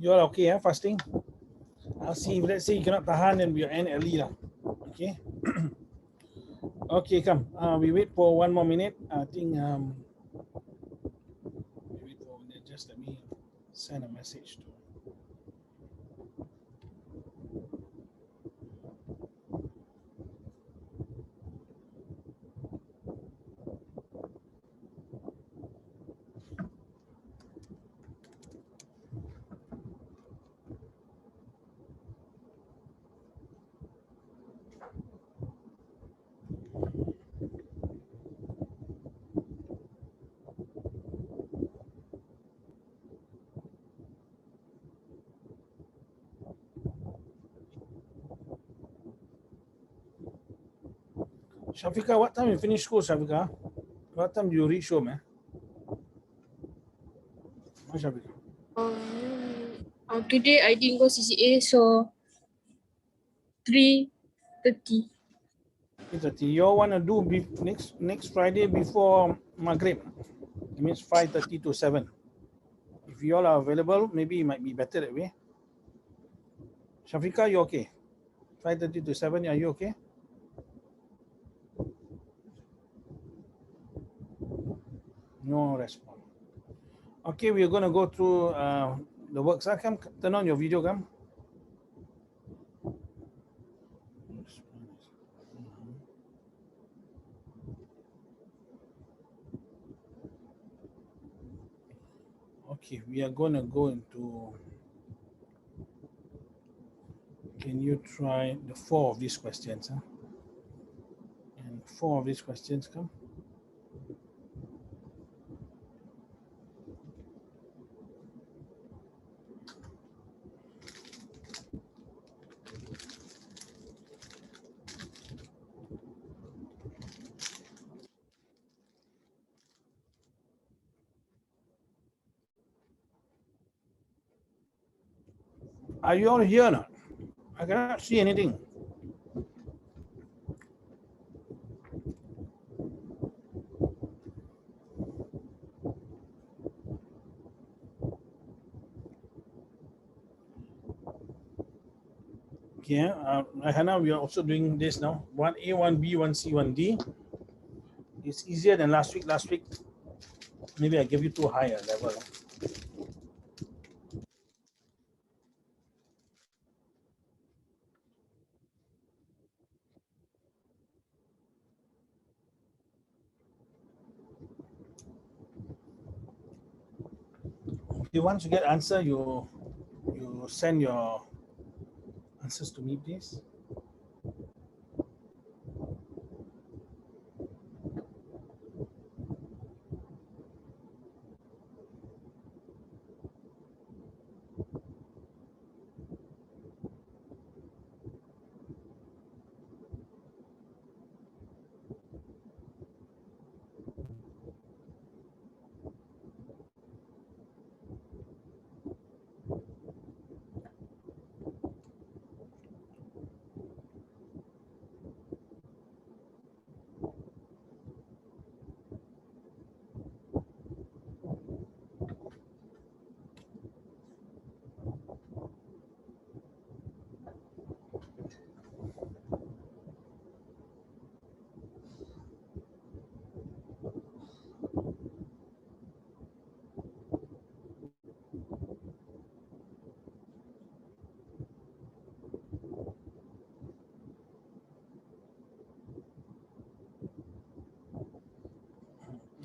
You all okay, fasting? I'll see if let's say you cannot tahan, then we'll end early lah. Okay. Okay, come. We wait for 1 more minute. I think we wait for a minute. Just let me send a message to. Shafika, what time you finish school, Shafika? What time do you reach home, eh? Shafika? Today I didn't go CCA, so 3:30. 3:30. You all want to do next Friday before Maghrib? It means 5:30 to 7. If you all are available, maybe it might be better that way. Shafika, you okay? 5:30 to 7, are you okay? No response. Okay, we're going to go through the works. Come, turn on your video, come. Okay, we are going to go into. Can you try the 4 of these questions? Huh? And 4 of these questions come. Are you all here or not? I cannot see anything. Okay, Hannah, we are also doing this now. 1A, 1B, 1C, 1D. It's easier than last week. Last week, maybe I gave you too high a level. Okay, once you get answer, you send your answers to me, please.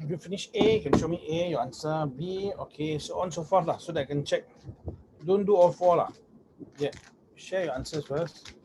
If you finish A, you can show me A, your answer B, okay, so on so forth lah, so that I can check. Don't do all 4 lah. Yeah, share your answers first.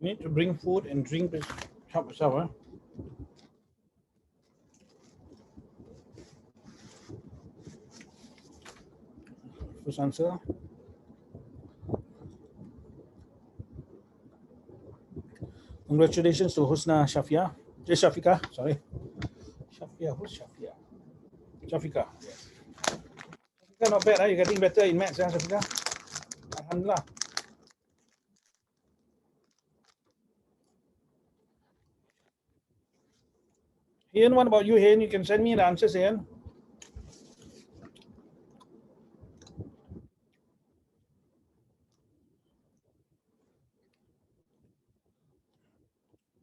You need to bring food and drink to help yourself. Huh? First answer. Congratulations to Husna Shafia. Shafika, sorry. Shafia, who's Shafia? Shafika. Yes. Shafika, not bad, huh? You're getting better in maths, huh, Shafika? Alhamdulillah. Ian, what about you, Ian? You can send me the answers, Ian.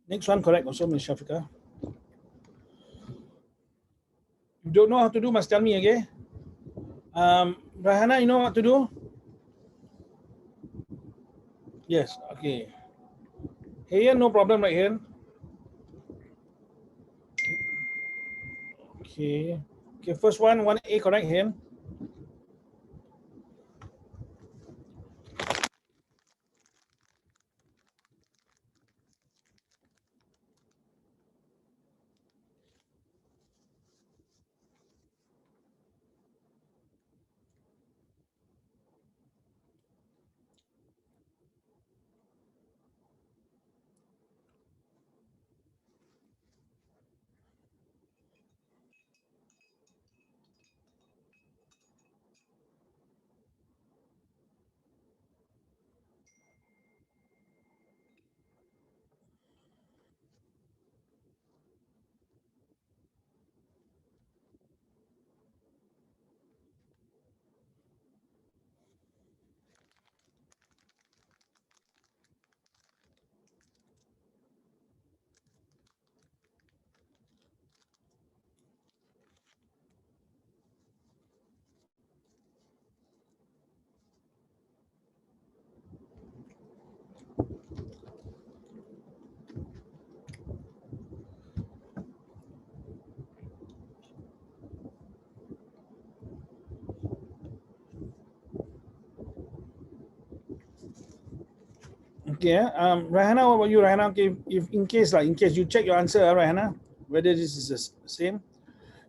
Next one, correct also, Miss Shafika. You don't know how to do, must tell me, okay? Rahana, you know what to do? Yes, okay. Hey, Ian, no problem, right, Ian? Okay. Okay, first one, 1A, correct, Ian? Okay, Rahana, what about you, Rahana? Okay, if in case you check your answer, Rahana, whether this is the same,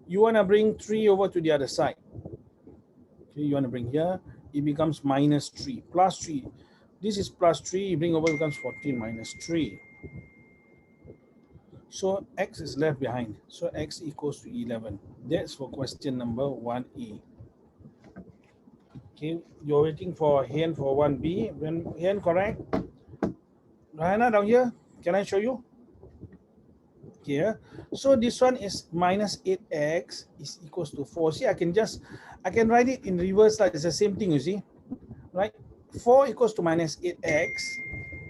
you want to bring 3 over to the other side. Okay, you want to bring here, it becomes minus 3, plus 3. This is plus 3, you bring over, it becomes 14 minus 3. So x is left behind. So x equals to 11. That's for question number 1A. Okay, you're waiting for Hen for 1B. When Hen correct, Rahana down here, can I show you? Here. So this one is minus 8x is equals to 4. See, I can write it in reverse, like it's the same thing, you see, right? 4 equals to minus 8x.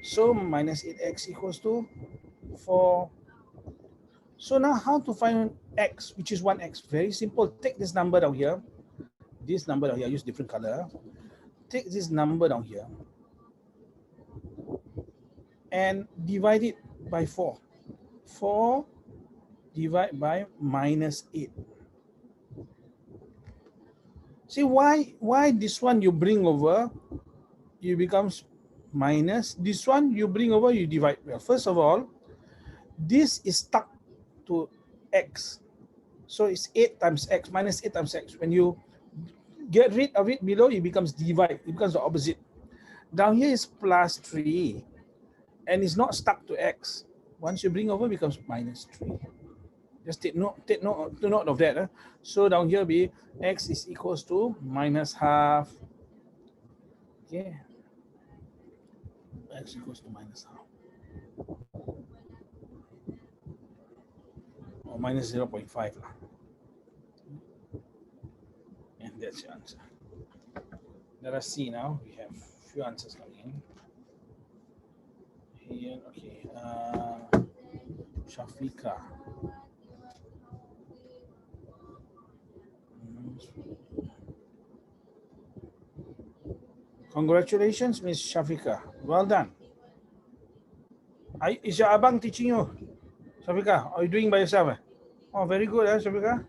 So minus 8x equals to 4. So now how to find x, which is 1x? Very simple. Take this number down here. This number down here, use different color. Take this number down here and divide it by 4. 4 divided by minus 8. See why this one you bring over, you becomes minus. This one you bring over, you divide. Well, first of all, this is stuck to x. So it's 8 times x, minus 8 times x. When you get rid of it below, it becomes divide. It becomes the opposite. Down here is plus 3. And it's not stuck to x. Once you bring over, it becomes minus 3. Just take note of that. So down here be x is equals to minus half. Okay. X equals to minus half. Or minus 0.5. And that's your answer. Let us see now. We have a few answers coming in. Here, okay. Shafika. Congratulations, Miss Shafika. Well done. Is your abang teaching you, Shafika? Are you doing by yourself? Oh, very good, Shafika.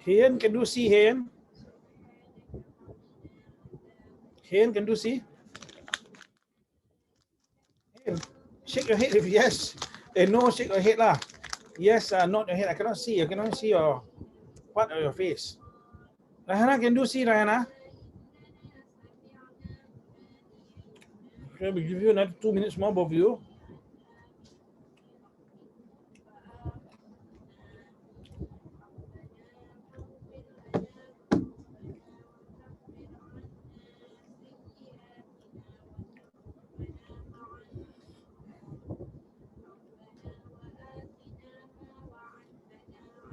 Hen, can you see Hen? Hen, can you see? Hen, shake your head if yes. No, shake your head lah. Yes, not your head. I cannot see. I cannot see your part of your face. Rahana, can you see Rahana? Okay, we give you another 2 minutes more, both of you.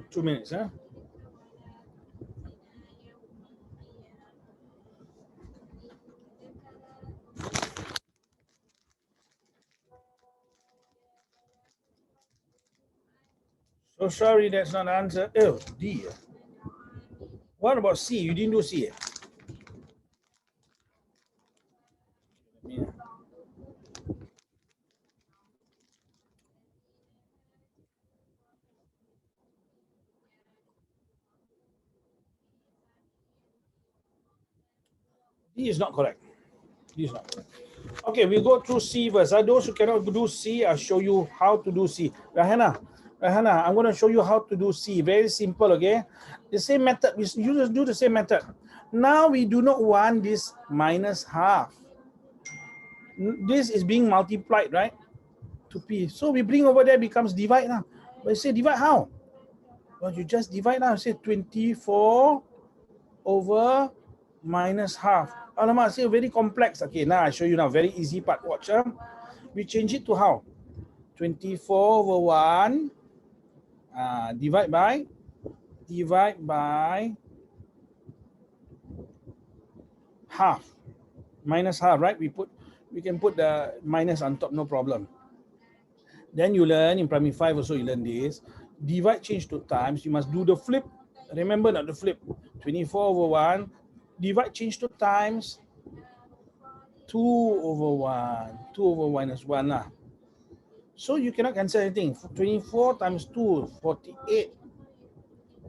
Two minutes, huh? So sorry, that's not the answer. Oh, D. What about C? You didn't do C. Yeah. D is not correct. D is not correct. Okay, we go through C first. Those who cannot do C, I'll show you how to do C. Rahana, I'm going to show you how to do C. Very simple, okay? The same method. You just do the same method. Now we do not want this minus half. This is being multiplied, right? To P. So we bring over there becomes divide now. But you say divide how? Well, you just divide now. Say 24 over minus half. Alamak, say very complex. Okay, now I show you now. Very easy part. Watch. We change it to how? 24 over 1 divide by half. Minus half, right? We can put the minus on top, no problem. Then you learn in primary 5 also, you learn this. Divide change to times. You must do the flip. Remember not the flip. 24 over 1. Divide change to times. 2 over 1. 2 over 1 is 1 lah. So you cannot cancel anything. 24 times 2, 48.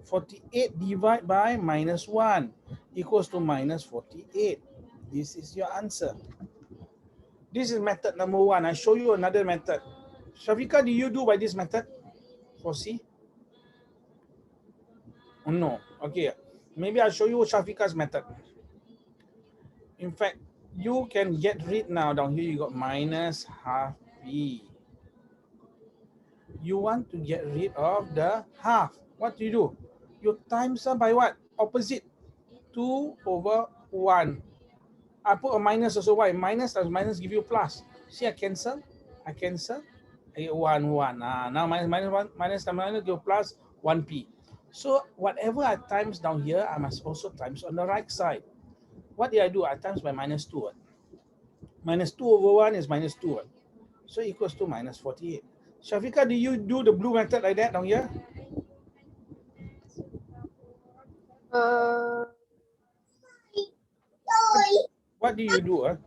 48 divided by minus 1 equals to minus 48. This is your answer. This is method number 1. I show you another method. Shafika, do you do by this method for C? Oh, no. Okay. Maybe I'll show you Shafika's method. In fact, you can get rid now. Down here, you got minus half B. You want to get rid of the half. What do? You times by what? Opposite. 2 over 1. I put a minus also. Why? Minus times minus give you plus. See, I cancel. I get 1, 1. Now minus 1, minus times minus give plus 1p. So whatever I times down here, I must also times on the right side. What did I do? I times by minus 2. Minus 2 over 1 is minus 2. So equals to minus 48. Shafika, do you do the blue method like that down here? What do you do?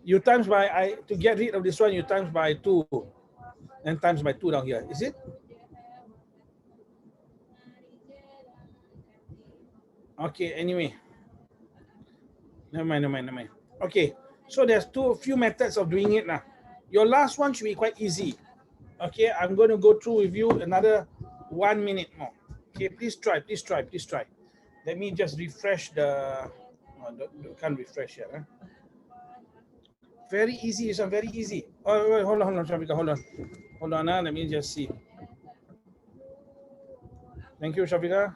You times by, to get rid of this one, you times by 2. And times by 2 down here. Is it? Okay, anyway. Never mind. Okay, so there's few methods of doing it now. Your last one should be quite easy. Okay, I'm going to go through with you another 1 minute more. Okay, please try. Let me just refresh the, can't refresh yet. Very easy, this one, very easy. Oh, wait, hold on, Shafika, hold on, let me just see. Thank you, Shafika.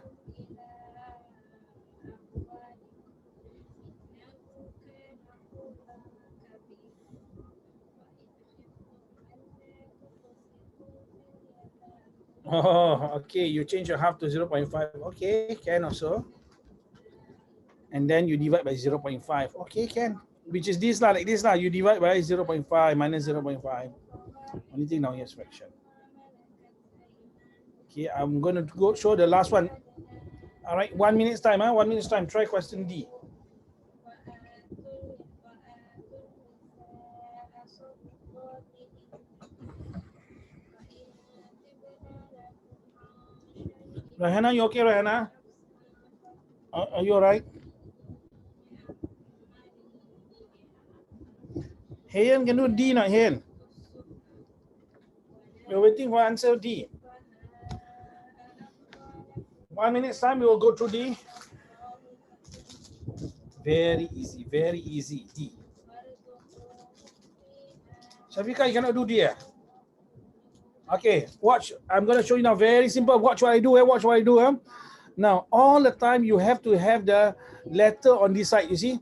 Oh, okay, you change your half to 0.5. Okay, can also. And then you divide by 0.5. Okay, can. Which is this lah, like this lah. You divide by 0.5 minus 0.5. Only thing now here is fraction. Okay, I'm going to go show the last one. All right, 1 minute's time. 1 minute's time. Try question D. Rahana, you okay, Rahana? Are you all right? Hayan, can do D not Hayan? We're waiting for answer D. 1 minute's time, we will go through D. Very easy, very easy. D. Shafika, you cannot do D. Okay, watch. I'm going to show you now. Very simple. Watch what I do. Watch what I do. Now, all the time, you have to have the letter on this side. You see?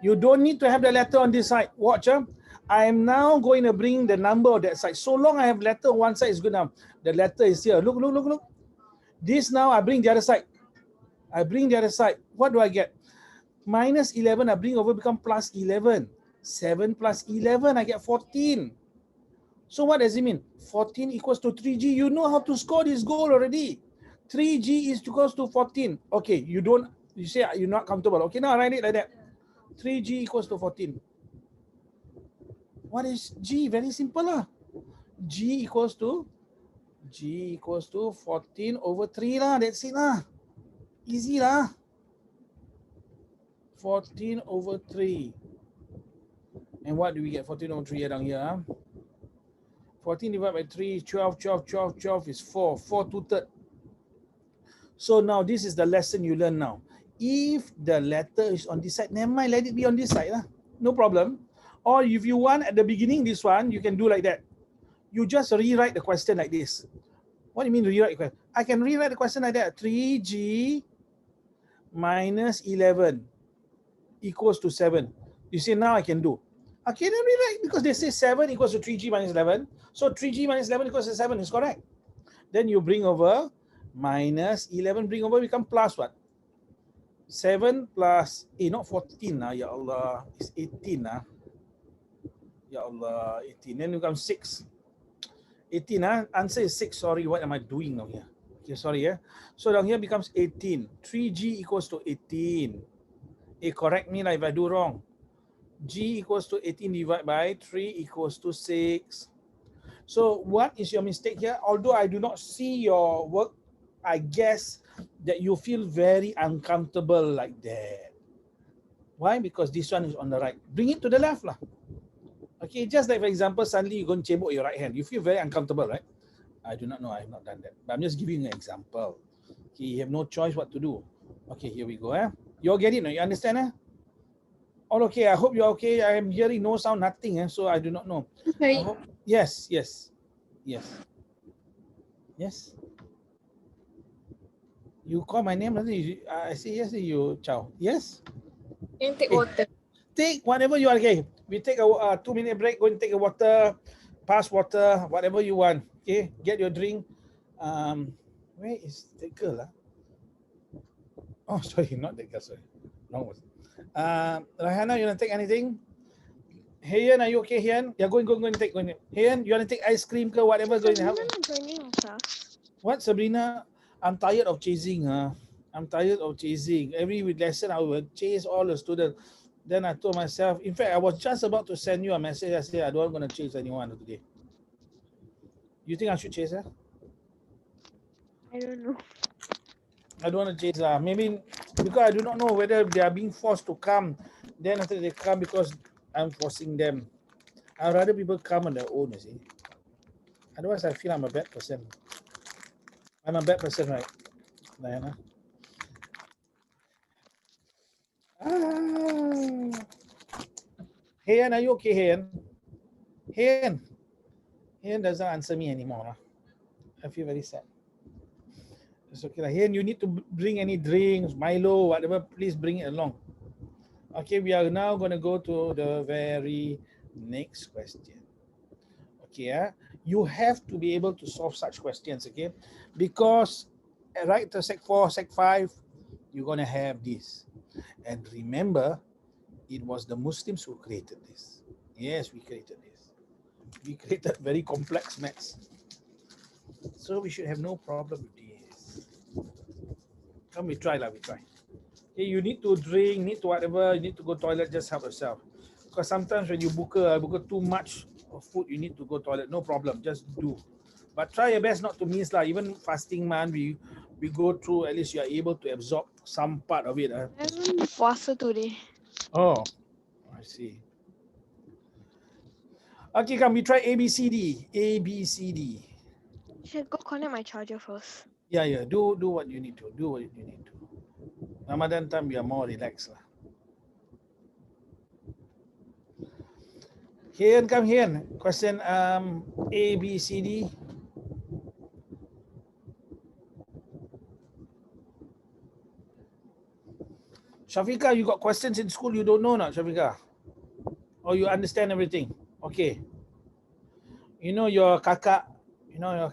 You don't need to have the letter on this side. Watch. I am now going to bring the number on that side. So long I have letter on one side is good now. The letter is here. Look, look, look, look. This now I bring the other side. I bring the other side. What do I get? Minus 11, I bring over, become plus 11. 7 plus 11, I get 14. So what does it mean? 14 equals to 3G. You know how to score this goal already. 3G is equals to 14. Okay, you say you're not comfortable. Okay, now write it like that. 3G equals to 14. What is G? Very simple lah. G equals to 14 over 3 lah. That's it lah. Easy lah. 14 over 3. And what do we get? 14 over 3 down here. 14 divided by 3, 12, 12, 12, 12 is 4. 4 2/3. So now this is the lesson you learn now. If the letter is on this side, never mind, let it be on this side lah. No problem. Or if you want at the beginning this one, you can do like that. You just rewrite the question like this. What do you mean rewrite the question? I can rewrite the question like that. 3G minus 11 equals to 7. You see, now I can do. Okay, then rewrite, because they say 7 equals to 3G minus 11. So 3G minus 11 equals to 7 is correct. Then you bring over minus 11, bring over, become plus what? 7 plus, not 14 lah, ya Allah. It's 18 lah. Ya Allah, 18. Then become 6. 18 answer is 6. Sorry, what am I doing now here? Okay, sorry. So down here becomes 18. 3G equals to 18. Correct me if I do wrong. G equals to 18 divided by 3 equals to 6. So what is your mistake here? Although I do not see your work, I guess that you feel very uncomfortable like that. Why? Because this one is on the right. Bring it to the left lah. Okay, just like for example, suddenly you're going to cebok your right hand. You feel very uncomfortable, right? I do not know. I have not done that. But I'm just giving you an example. Okay, you have no choice what to do. Okay, here we go. You all get it? No? You understand? All okay. I hope you're okay. I am hearing no sound, nothing. So I do not know. Okay. Yes. You call my name. I say yes. You ciao. Yes. And take water. Take whatever you are. Okay. We take a 2-minute break. Go and take a water, pass water, whatever you want. Okay. Get your drink. Where is the girl? Oh, sorry, not that girl. Sorry. Wrong one. Rahana, you want to take anything? Hayan, are you okay, Hayan? Yeah, go and take. Hayan, you want to take ice cream or whatever? Go and help. What, Sabrina? I'm tired of chasing. I'm tired of chasing. Every lesson, I will chase all the students. Then I told myself, in fact, I was just about to send you a message. I said, I don't want to chase anyone today. You think I should chase her? I don't know. I don't want to chase her. Maybe because I do not know whether they are being forced to come. Then after they come because I'm forcing them. I'd rather people come on their own, you see. Otherwise, I feel I'm a bad person. I'm a bad person, right, Diana? Hayan, are you okay, Hayan? Hayan doesn't answer me anymore. I feel very sad. It's okay. Hayan, you need to bring any drinks, Milo, whatever, please bring it along. Okay, we are now going to go to the very next question. Okay, you have to be able to solve such questions, okay? Because right to Sec 4, Sec 5, you're going to have this. And remember, it was the Muslims who created this. Yes, we created this. We created very complex maths. So we should have no problem with this. Come, we try. Okay, you need to drink, need to whatever, you need to go toilet, just help yourself. Because sometimes when you book too much of food, you need to go toilet, no problem, just do. But try your best not to miss lah. Even fasting man, we go through, at least you are able to absorb some part of it. I haven't faster today. Oh, I see. Okay, come, we try ABCD. ABCD. Should go connect my charger first. Yeah, do what you need to. Do what you need to. Ramadan time, we are more relaxed lah. Here, come here. Question A, B, C, D. Shafika, you got questions in school you don't know not, Shafika? Or you understand everything? Okay. You know your kakak, not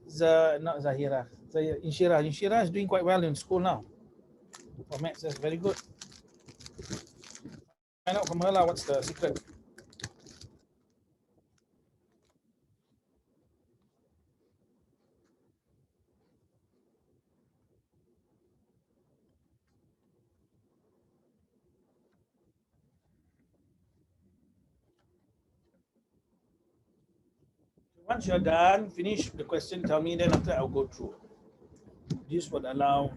Zahira, Inshira. Inshira is doing quite well in school now. For maths, that's very good. Find out from her lah, what's the secret. Once you're done, finish the question, tell me, then after I'll go through. This would allow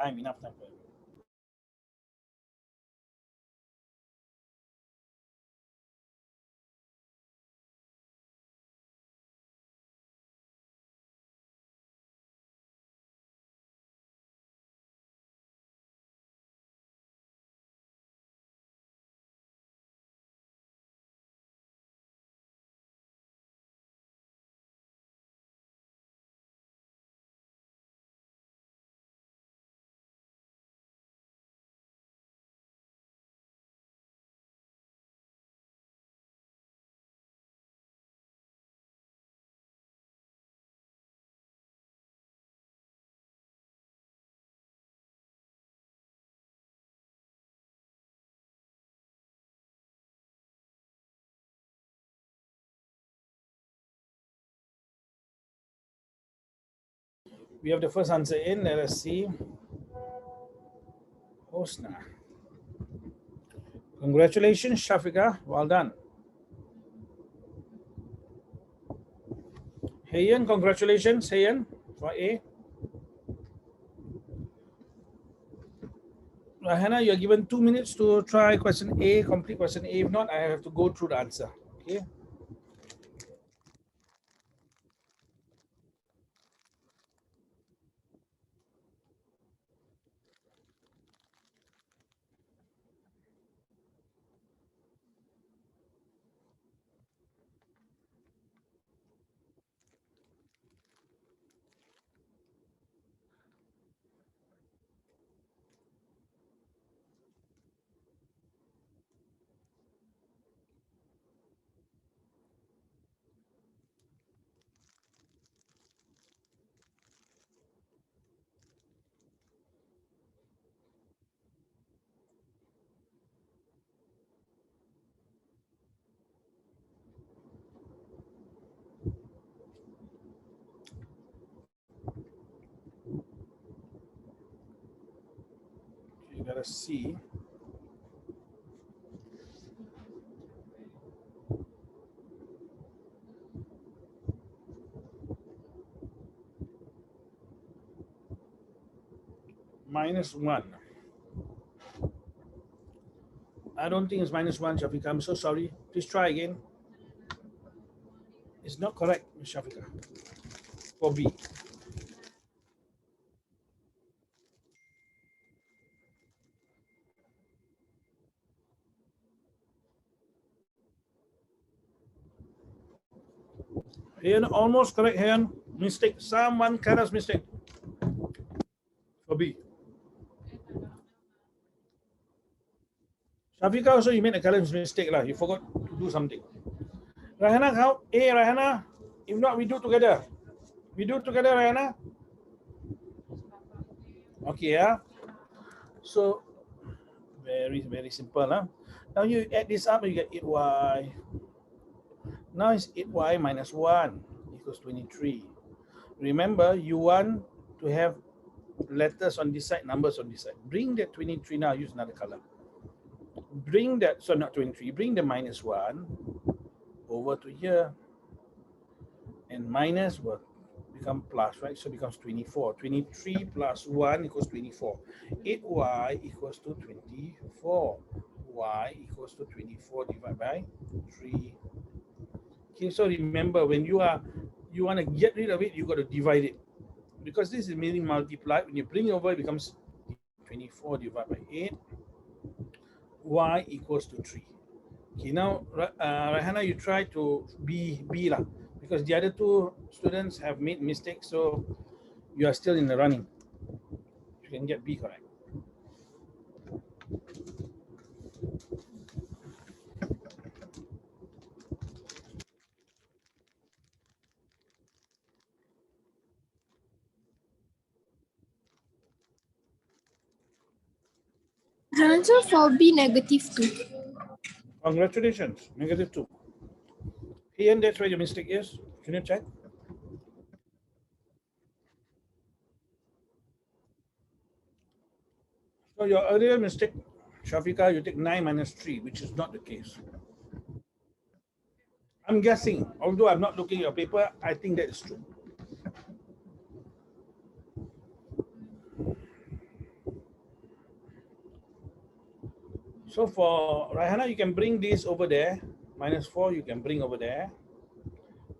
enough time for you. We have the first answer in. Let us see. Hosna. Congratulations, Shafika. Well done. Hayan, congratulations, Hayan, for A. Rahana, you're given 2 minutes to try question A, complete question A. If not, I have to go through the answer. Okay. You gotta see. -1. I don't think it's -1, Shafika. I'm so sorry. Please try again. It's not correct, Shafika. For B. Hayan, almost correct, Hayan. Mistake. Someone careless mistake. For B. Shafika also, you made a careless mistake lah. You forgot to do something. Rahana, how? A, Rahana. If not, we do together. We do together, Rahana. Okay, yeah. So very simple, huh? Now you add this up, you get 8y. Now it's 8y minus 1 equals 23. Remember, you want to have letters on this side, numbers on this side. Bring that 23 now, use another color. Bring that, so not 23, bring the -1 over to here. And minus will become plus, right? So it becomes 24. 23 plus 1 equals 24. 8y equals to 24. Y equals to 24 divided by 3. Okay, so remember, when you are you want to get rid of it, you got to divide it. Because this is meaning multiplied. When you bring it over, it becomes 24 divided by 8. Y equals to 3. Okay, now, Rahana, you try to B lah, because the other two students have made mistakes, so you are still in the running. You can get B correct. Answer for B, -2. Congratulations, -2. Ian, that's where your mistake is. Can you check? So your earlier mistake, Shafika, you take 9 minus 3, which is not the case. I'm guessing, although I'm not looking at your paper, I think that is true. So for Raihana, you can bring this over there. -4, you can bring over there.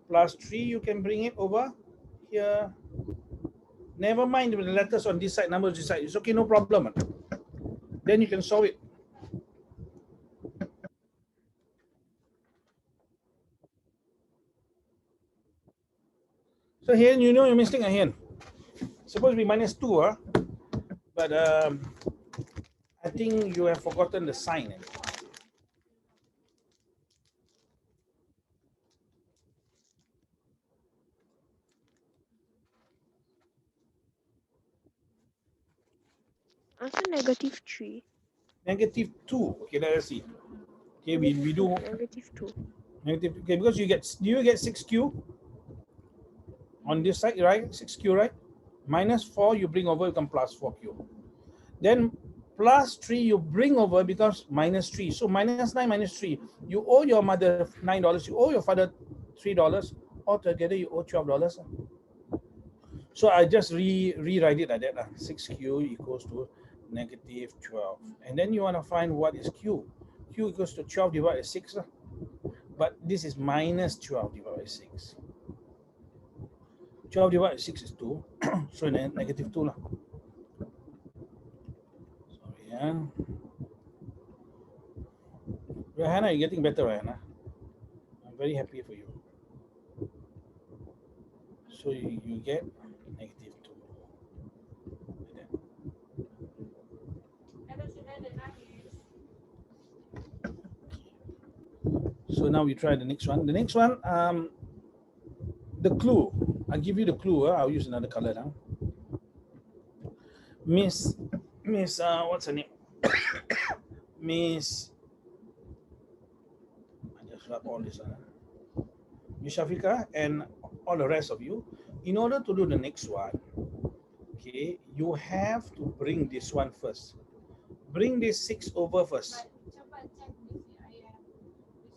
+3, you can bring it over here. Never mind with the letters on this side, numbers this side. It's okay, no problem. Then you can solve it. So here, you know your mistake again. Supposed to be -2, but I think you have forgotten the sign. Answer -3. -2. Okay, let's see. Okay, we do -2. negative. Okay, because do you get 6Q on this side, right? 6Q, right? -4 you bring over, become +4Q. Then +3 you bring over becomes -3. So -9 -3. You owe your mother $9. You owe your father $3. Altogether you owe $12. So I just rewrite it like that. 6Q equals to -12. And then you want to find what is Q. Q equals to 12 divided by 6. But this is -12 divided by 6. 12 divided by 6 is 2. So -2 lah. Sorry, yeah. Rahana, you're getting better, Rahana. I'm very happy for you. So you get -2. Like that. So now we try the next one. The next one, the clue. I'll give you the clue. I'll use another color now. Miss, what's her name? Miss, I just wrap all this. Miss Shafika and all the rest of you. In order to do the next one, okay, you have to bring this one first. Bring this 6 over first.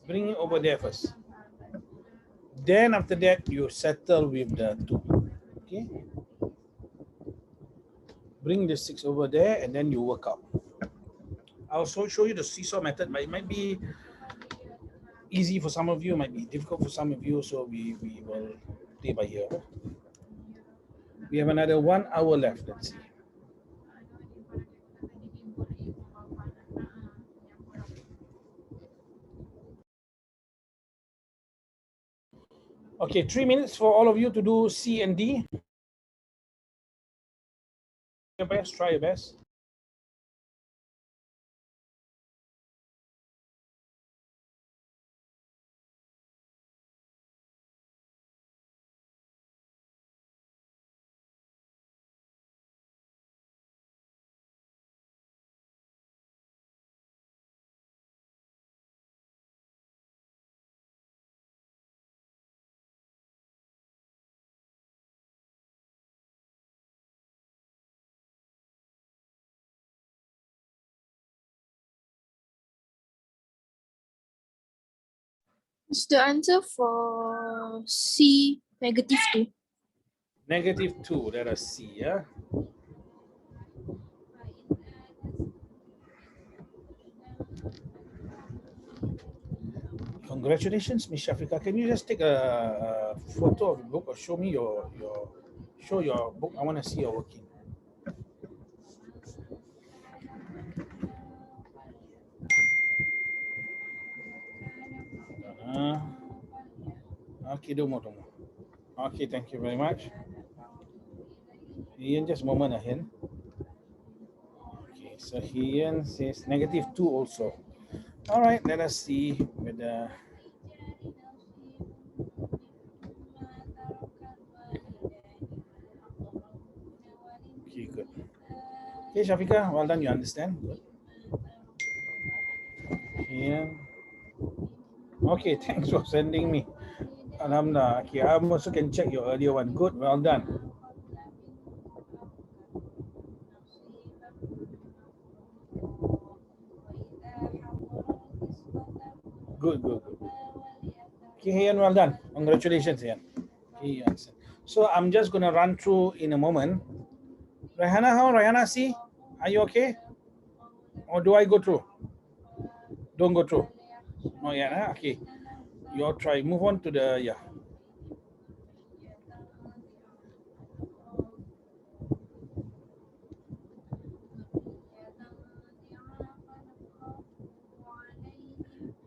Bring it over there first. Then after that, you settle with the 2. Okay. Bring the 6 over there and then you work out. I'll also show you the seesaw method, but it might be easy for some of you, might be difficult for some of you, so we will play by ear. We have another 1 hour left. Let's see. Okay, 3 minutes for all of you to do C and D. Your best, try your best. Is the answer for C, -2? -2, let us see, yeah. Congratulations, Miss Shafika. Can you just take a photo of the book or show me your book? I want to see your working. Okay, do more. Okay, thank you very much. Ian, just a moment ahead. Okay, so Ian says -2 also. All right, let us see whether. Okay, good. Okay, Shafika, well done. You understand? Good. Ian. Okay, thanks for sending me. Alhamdulillah. Okay, I also can check your earlier one. Good, well done. Good. Okay, Ian, well done. Congratulations, Ian. Okay, so I'm just going to run through in a moment. Rayhana, how? Rayhana, see? Are you okay? Or do I go through? Don't go through. Oh, yeah, okay. You try. Move on to the, yeah.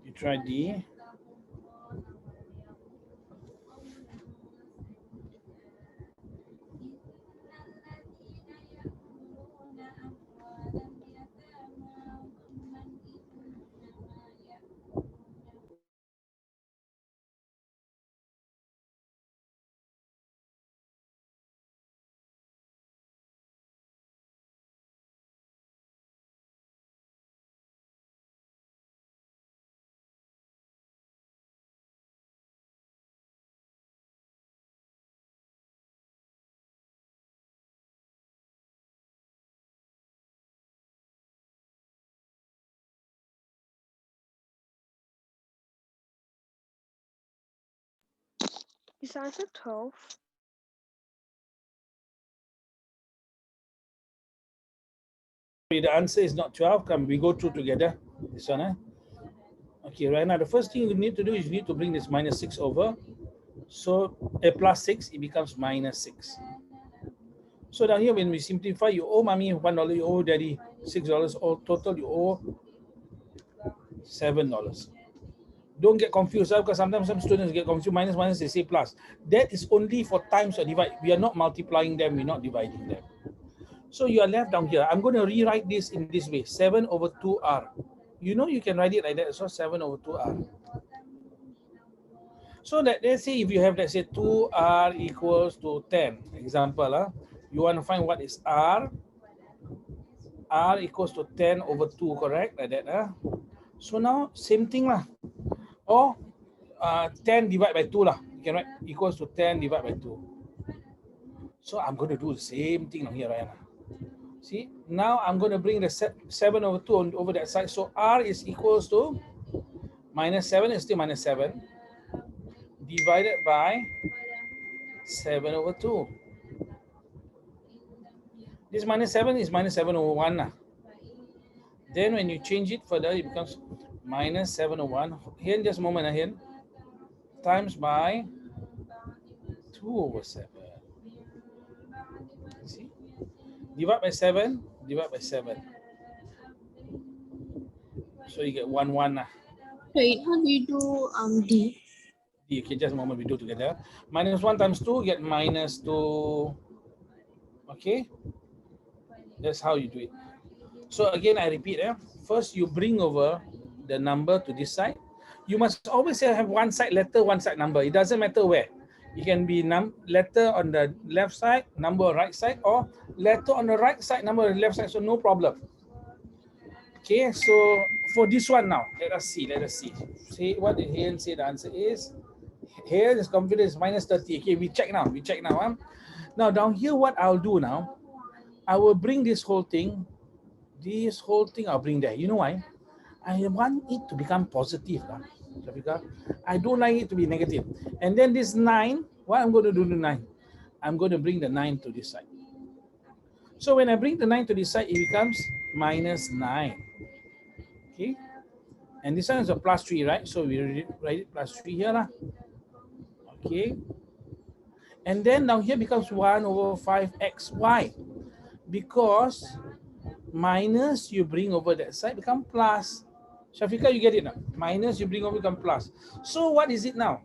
You try D. Is the answer 12? The answer is not 12. Come, we go through together. This one, Okay, right now, the first thing you need to do is you need to bring this -6 over. So, +6, it becomes -6. So down here, when we simplify, you owe mommy $1, you owe daddy $6, or total you owe $7. Don't get confused, because sometimes some students get confused. Minus, they say plus. That is only for times or divide. We are not multiplying them, we're not dividing them. So you are left down here. I'm going to rewrite this in this way, 7 over 2R. You know you can write it like that, so 7 over 2R. So that, let's say if you have, let's say 2R equals to 10, example, you want to find what is R. R equals to 10 over 2, correct? Like that. So now, same thing lah. Or 10 divided by 2 lah. You can write equals to 10 divided by 2. So I'm going to do the same thing now here, right? See, now I'm going to bring the 7 over 2 over that side. So R is equals to -7 is still -7 divided by 7 over 2. This -7 is -7 over 1 lah. Then when you change it further, it becomes -7 over 1. Here, just a moment here. Times by 2 over 7. See? Divide by 7, divide by 7. So you get 1, 1 lah. Wait, how do you do D? Okay, just a moment, we do together. -1 times 2 get -2. Okay, that's how you do it. So again, I repeat, first you bring over the number to this side. You must always have one side letter, one side number. It doesn't matter where. It can be letter on the left side, number on right side, or letter on the right side, number on the left side, so no problem. Okay, so for this one now, let us see. See what did Hale say the answer is. Here is confidence -30. Okay, we check now. Now down here, what I'll do now, I will bring this whole thing I'll bring there. You know why? I want it to become positive. I don't like it to be negative. And then this 9, what I'm going to do to 9? I'm going to bring the 9 to this side. So when I bring the 9 to this side, it becomes -9. Okay? And this one is a plus 3, right? So we write it plus 3 here lah. Okay. And then now here becomes 1 over 5xy. Because minus you bring over that side become plus. Shafika, you get it now? Minus you bring over become plus. So what is it now?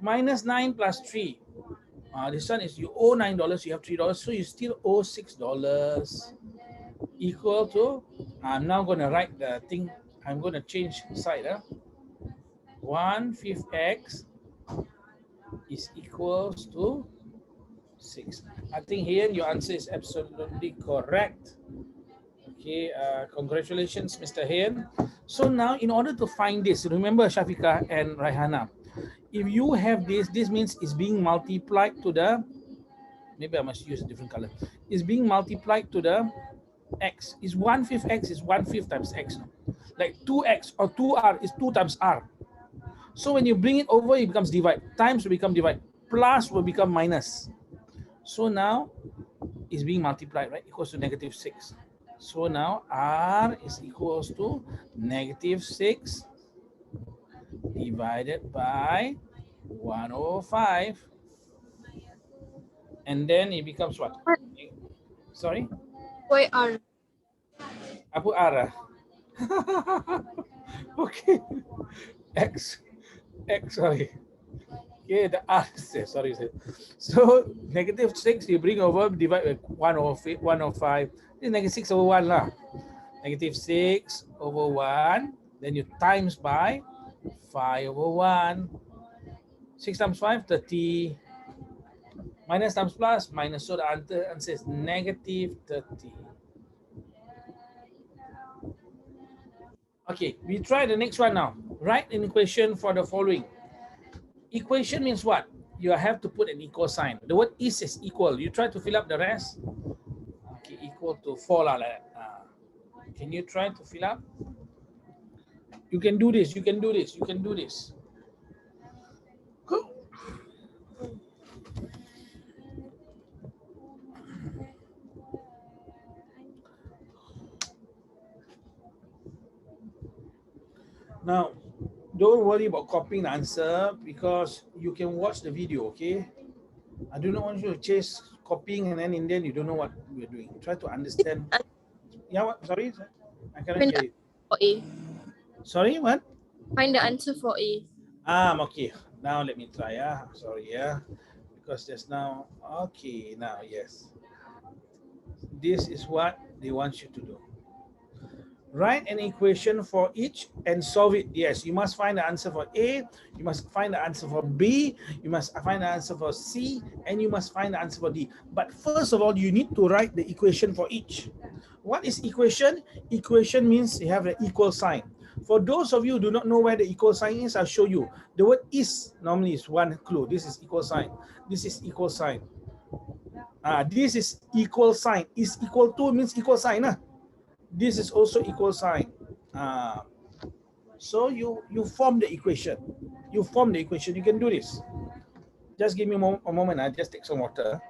Minus 9 plus 3. This one is you owe $9, you have $3, so you still owe $6 equal to, I'm now going to write the thing, I'm going to change side. 1/5 x is equals to 6. I think here your answer is absolutely correct. Okay, congratulations, Mr. Hain. So now in order to find this, remember Shafika and Raihana, if you have this means it's being multiplied to the, maybe I must use a different color. It's being multiplied to the x. Is 1/5 x is 1/5 times x. Like 2x or 2r is 2 times r. So when you bring it over, it becomes divide. Times will become divide. Plus will become minus. So now it's being multiplied, right? Equals to -6. So now r is equals to -6 divided by 1/5. And then it becomes what? Sorry? Why are Apa R? Okay. X. Sorry. Okay, the R is there. Sorry. So -6 you bring over, divide by 1/5. This is -6 over 1 lah. -6 over 1. Then you times by 5 over 1. 6 times 5, 30. Minus times plus, minus. So the answer is -30. Okay, we try the next one now. Write an equation for the following. Equation means what? You have to put an equal sign. The word is equal. You try to fill up the rest. Okay, equal to 4 lah. Can you try to fill up? You can do this. You can do this. You can do this. Now, don't worry about copying the answer because you can watch the video, okay? I do not want you to chase copying and then in the end you don't know what we're doing. Try to understand. Yeah, what? Sorry? I cannot hear you. for A? Sorry, what? Find the answer for A. Okay. Now let me try. Sorry, because just now. Okay, now, yes. This is what they want you to do. Write an equation for each and solve it. Yes, you must find the answer for A, you must find the answer for B, you must find the answer for C, and you must find the answer for D. But first of all, you need to write the equation for each. What is equation? Equation means you have an equal sign. For those of you who do not know where the equal sign is, I'll show you. The word is normally is one clue. This is equal sign. This is equal sign. This is equal sign. Is equal to means equal sign. This is also equal sign. So you form the equation. You form the equation. You can do this. Just give me a moment. I just take some water.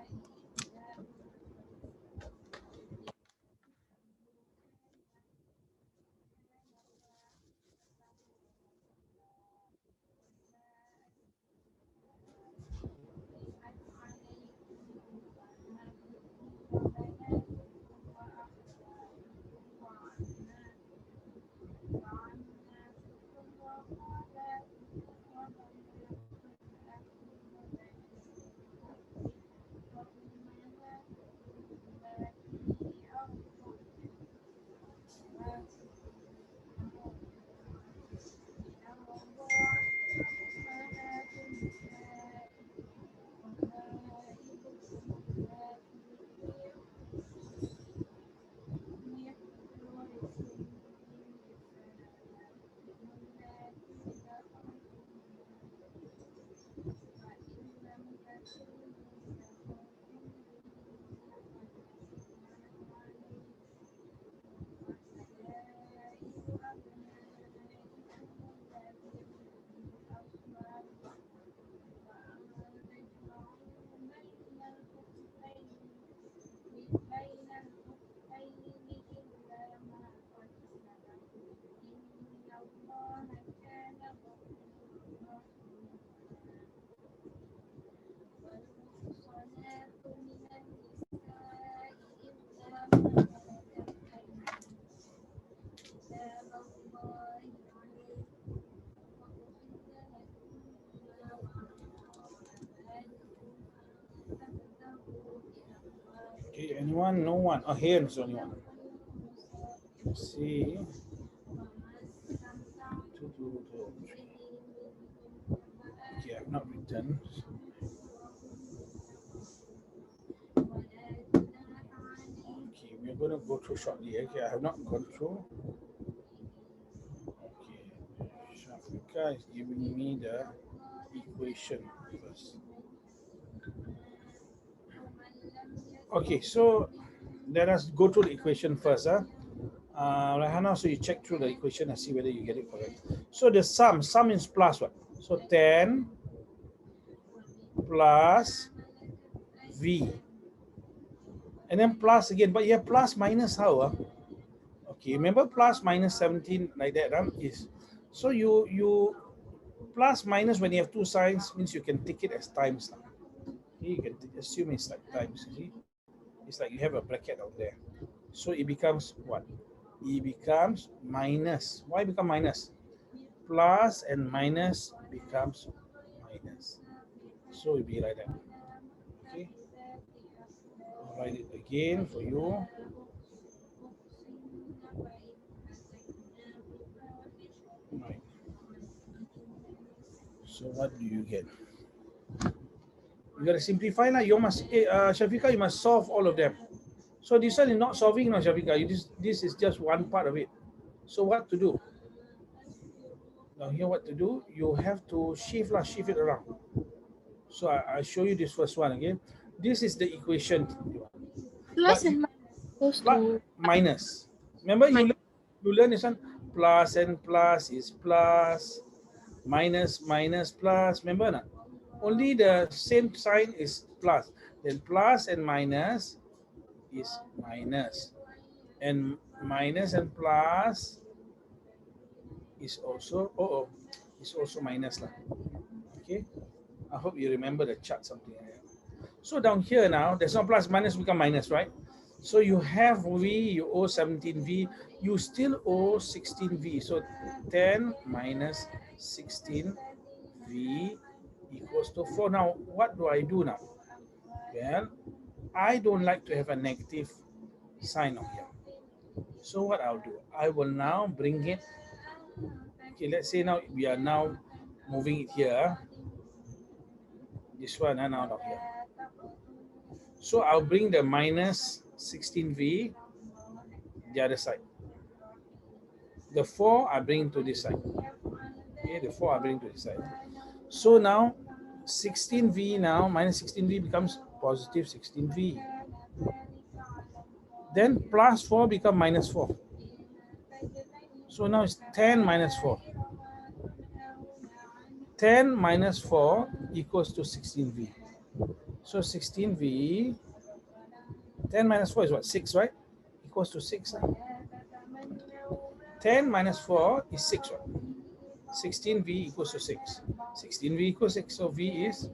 one, no one. Oh, here is only one. Let's see. 2, 2, 2, 3. Okay, I've not written. Okay, we're going to go through shortly. Okay, I have not gone through. Okay, Shafika is giving me the equation first. Okay, so let us go through the equation first. Rahana, so you check through the equation and see whether you get it correct. So the sum is plus what? So 10 plus V. And then plus again, but you have plus minus how? Okay, remember plus minus 17 like that is. So you plus minus when you have two signs means you can take it as times. You can assume it's like times, see? It's like you have a bracket out there. So it becomes what? It becomes minus. Why become minus? Plus and minus becomes minus. So it'll be like that. Okay. I'll write it again for you. Right. So what do you get? You gotta simplify now. You must, Shafika, you must solve all of them. So this one is not solving now, Shafika. This is just one part of it. So what to do? Now here what to do? You have to shift it around. So I'll show you this first one again. This is the equation. Plus and minus to minus. Remember you learn this one. Plus and plus is plus. Minus minus plus. Remember not? Only the same sign is plus. Then plus and minus is minus. And minus and plus is also is also minus lah. Okay. I hope you remember the chart something like that. So down here now, there's no plus, minus become minus, right? So you have V, you owe 17V, you still owe 16V. So 10 minus 16V equals to 4. Now, what do I do now? Well, I don't like to have a negative sign on here. So what I'll do, I will now bring it. Okay, let's say now we are now moving it here. This one and out of here. So I'll bring the minus 16V the other side. The 4 I bring to this side. Okay, the 4 I bring to this side. So now 16V now minus 16V becomes positive 16V. Then plus 4 become minus 4. So now it's 10 minus 4. 10 minus 4 equals to 16V. So 16V, 10 minus 4 is what? 6, right? Equals to 6. 10 minus 4 is 6, right? 16V equals to 6. 16V equals 6. So V is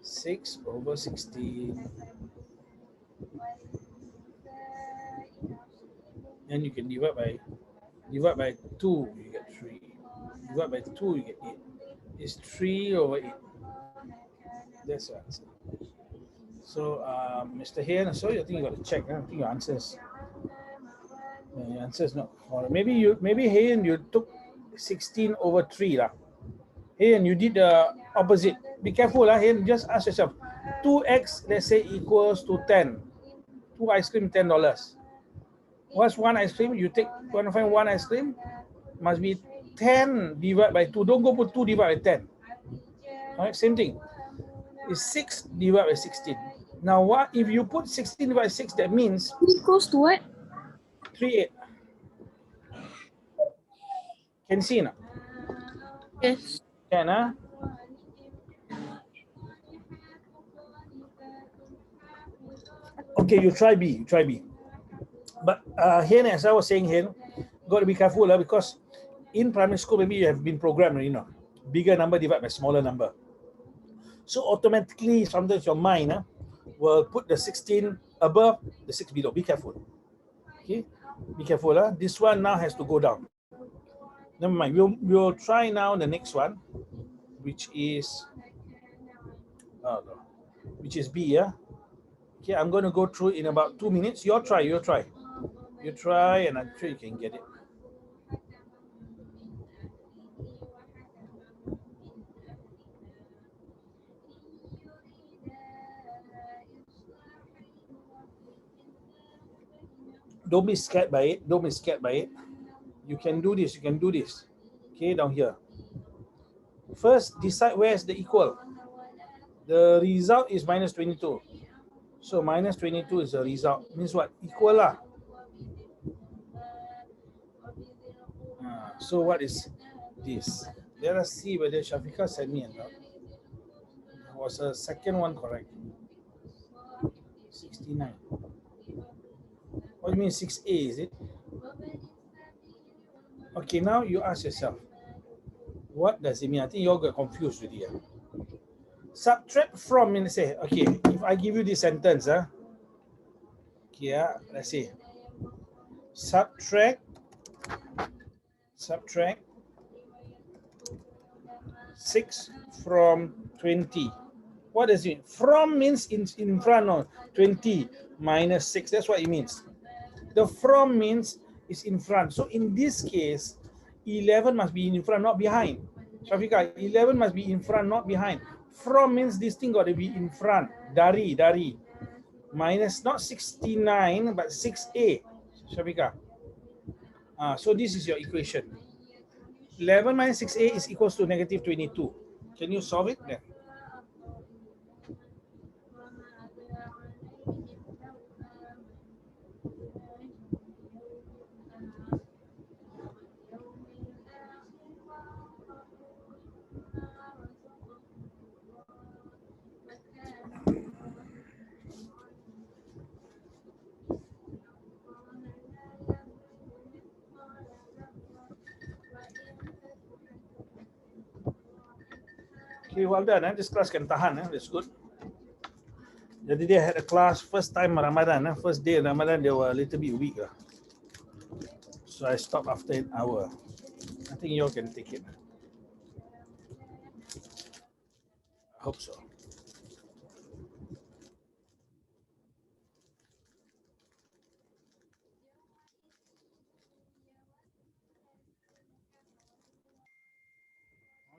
6 over 16. And you can divide by 2, you get 3. Divide by 2, you get 8. It's 3 over 8. That's the answer. So, Mr. Hayen, so I think you got to check. I think your answers. Your answer is not correct. Maybe Hayen, you took 16 over 3 lah. Hayen, you did the opposite. Be careful lah, Hayen. Just ask yourself, 2x let's say equals to 10. 2 ice cream $10. What's 1 ice cream? You want to find 1 ice cream? Must be 10 divided by 2. Don't go put 2 divided by 10. All right, same thing. It's 6 divided by 16. Now, what if you put 16 divided by 6? That means equals to what? 3/8. Can you see now? Yes. Can, huh? Okay, you try B. But here, as I was saying here, got to be careful because in primary school, maybe you have been programmed, bigger number divided by smaller number. So automatically, sometimes your mind will put the 16 above, the 6 below. Be careful. Okay, be careful. This one now has to go down. Never mind. We'll try now the next one, which is B. Okay, I'm going to go through in about 2 minutes. You try, you try. You try, and I'm sure you can get it. Don't be scared by it. Don't be scared by it. You can do this. You can do this. Okay, down here. First, decide where is the equal. The result is minus 22. So minus 22 is the result. Means what? Equal lah. So what is this? Let us see whether Shafika sent me or not. Was a second one correct? 69. What do you mean 6A, is it? Okay, now you ask yourself, what does it mean? I think you all got confused with it. Subtract from means say, okay, if I give you this sentence, okay, let's see. Subtract 6 from 20. What does it mean? From means in front of 20 minus 6. That's what it means. The from means is in front. So in this case, 11 must be in front, not behind. Shafika, 11 must be in front, not behind. From means this thing got to be in front. Dari. Minus not 69, but 6A. Shafika. So this is your equation. 11 minus 6A is equals to negative 22. Can you solve it then? Okay, well done. This class can tahan. That's good. Jadi dia had a class first time Ramadan. First day Ramadan, they were a little bit weak. So I stopped after an hour. I think you all can take it. I hope so.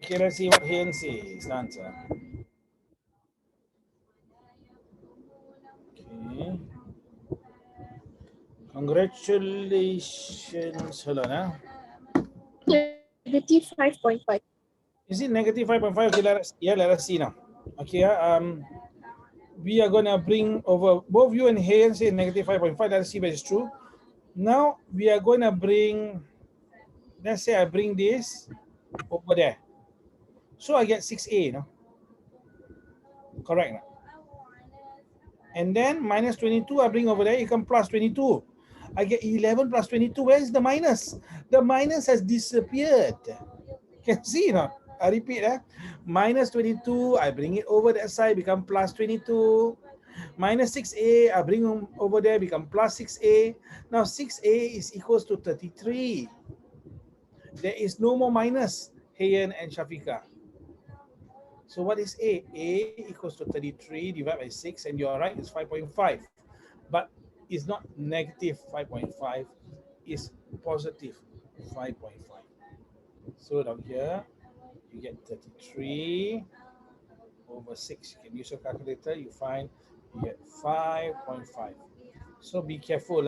Okay, let's see what Hen says. The answer. Okay. Congratulations. Hold on. Negative 5.5. Is it negative 5.5? Okay, let us see now. Okay, we are going to bring over, both you and Hen say negative 5.5. Let's see if it's true. Now we are going to bring, let's say I bring this over there. So I get 6A, no? Correct. No? And then minus 22, I bring over there, you come plus 22. I get 11 plus 22. Where is the minus? The minus has disappeared. Can see, no? I repeat, minus 22, I bring it over that side, become plus 22. Minus 6A, I bring them over there, become plus 6A. Now 6A is equals to 33. There is no more minus, Hayan and Shafika. So what is A? A equals to 33 divided by 6, and you're right, it's 5.5. But it's not negative 5.5, it's positive 5.5. So down here, you get 33 over 6. You can use your calculator, you find you get 5.5. So be careful.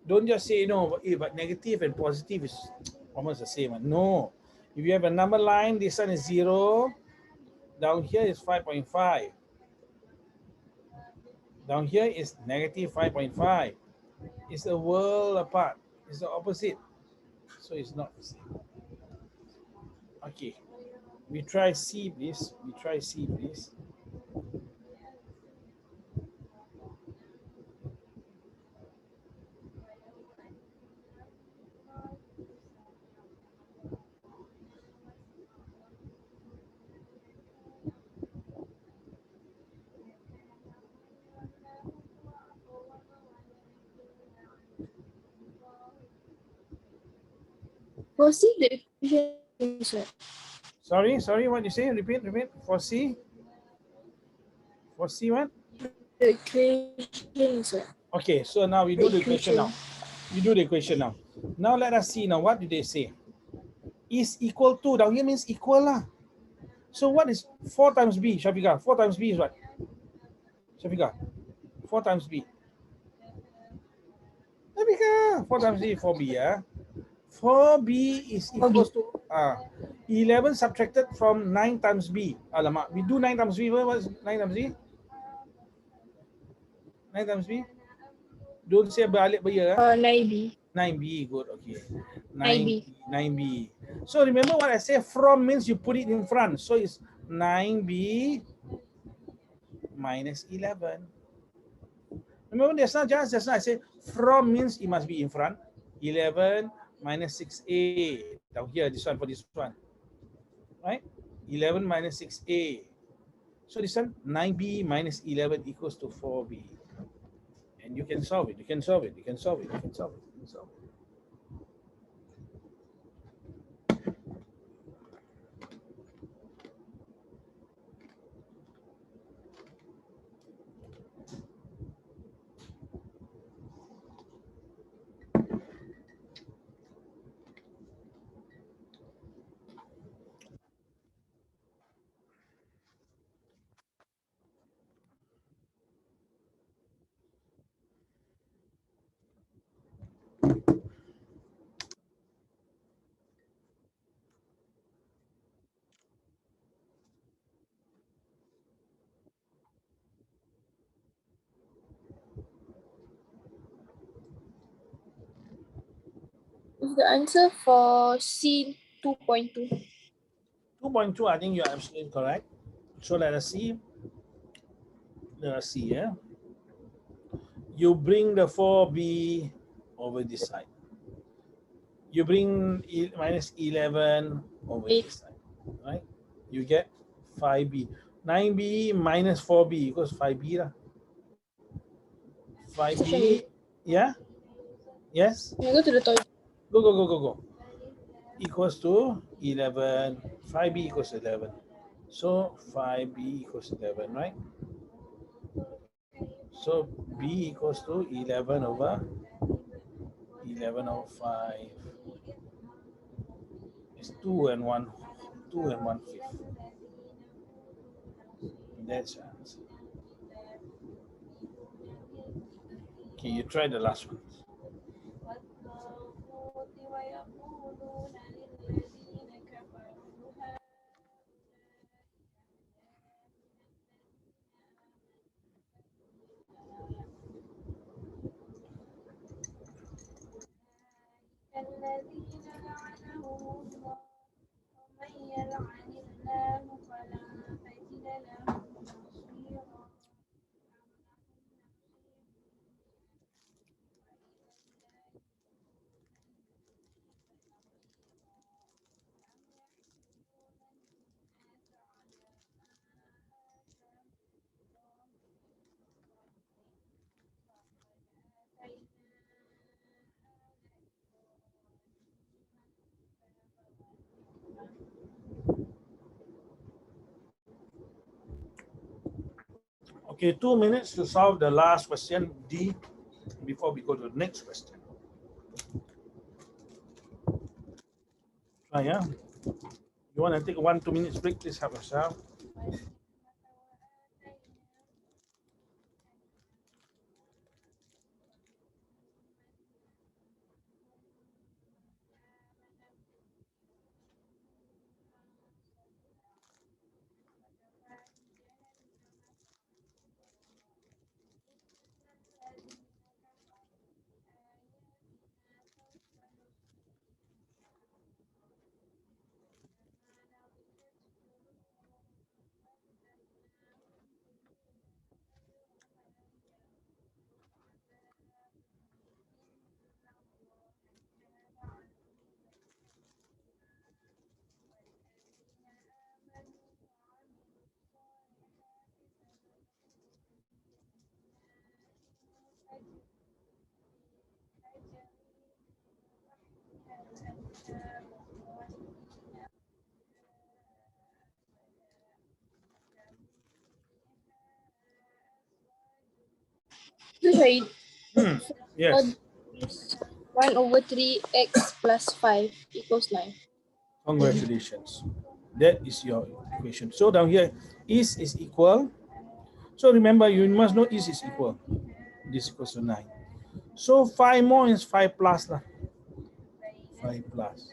Don't just say, no, but negative and positive is almost the same. No. If you have a number line, this one is 0. Down here is 5.5. Down here is negative 5.5. It's a world apart. It's the opposite. So it's not the same. Okay. We try C, please. We try C, please. Proceed the equation, sir. Sorry, what you say? Repeat. For C. For C what? The equation, sir. Okay, so now we do the equation now. We do the equation now. Now let us see now, what do they say? Is equal to, down here means equal lah. So what is 4 times B, Shafiqah? 4 times B is what? Shafiqah, 4 times B. Shafiqah, 4 times B, 4B, yeah? 4B is equals to 11 subtracted from 9 times B. Alamak, we do 9 times B. What is 9 times B? 9 times B? Don't say balik beria. 9B. 9B, good, okay. 9B. 9B. So remember what I say, from means you put it in front. So it's 9B minus 11. Remember just now I said from means it must be in front. 11 minus 6A. Down here, this one for this one. Right? 11 minus 6A. So this one, 9B minus 11 equals to 4B. And you can solve it, you can solve it, you can solve it, you can solve it, you can solve it. Is the answer for C 2.2? 2.2, I think you are absolutely correct. So let us see. Let us see, yeah. You bring the 4B over this side. You bring minus 11 over this side, right? You get 5B. 9B minus 4B equals 5B lah. 5B, yeah? Yes? Can I go to the toilet? Go. Equals to 11. 5B equals 11. So 5B equals 11, right? So B equals to 11 over 5. It's 2 and 1 fifth. That's the answer. Okay, you try the last one. Okay, 2 minutes to solve the last question, D, before we go to the next question. Yeah. You want to take a 1-2 minutes break, please help yourself. Sorry, Yes. 1/3 x plus 5 equals 9. Congratulations. That is your equation. So down here, is equal. So remember, you must know is equal. This equals to 9. So 5 more is 5 plus lah. 5 plus.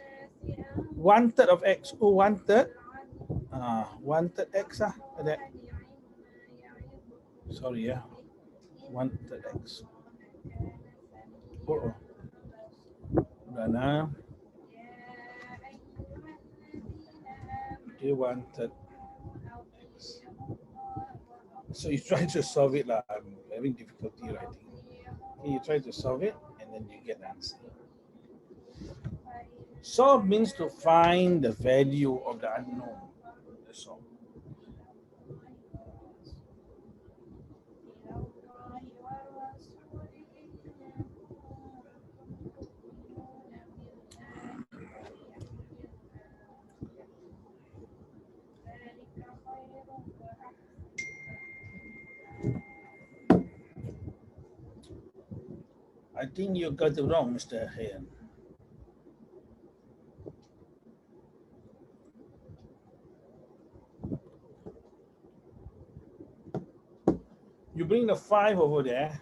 1/3 of x. Oh, 1/3. 1/3 x lah. Like that. Sorry, yeah. 1/3 x. Oh. Dana. Okay, 1/3 x. So you try to solve it lah. I'm having difficulty writing. Okay, you try to solve it and then you get the answer. Solve means to find the value of the unknown. That's all. I think you got it wrong, Mr. Hayan. You bring the 5 over there.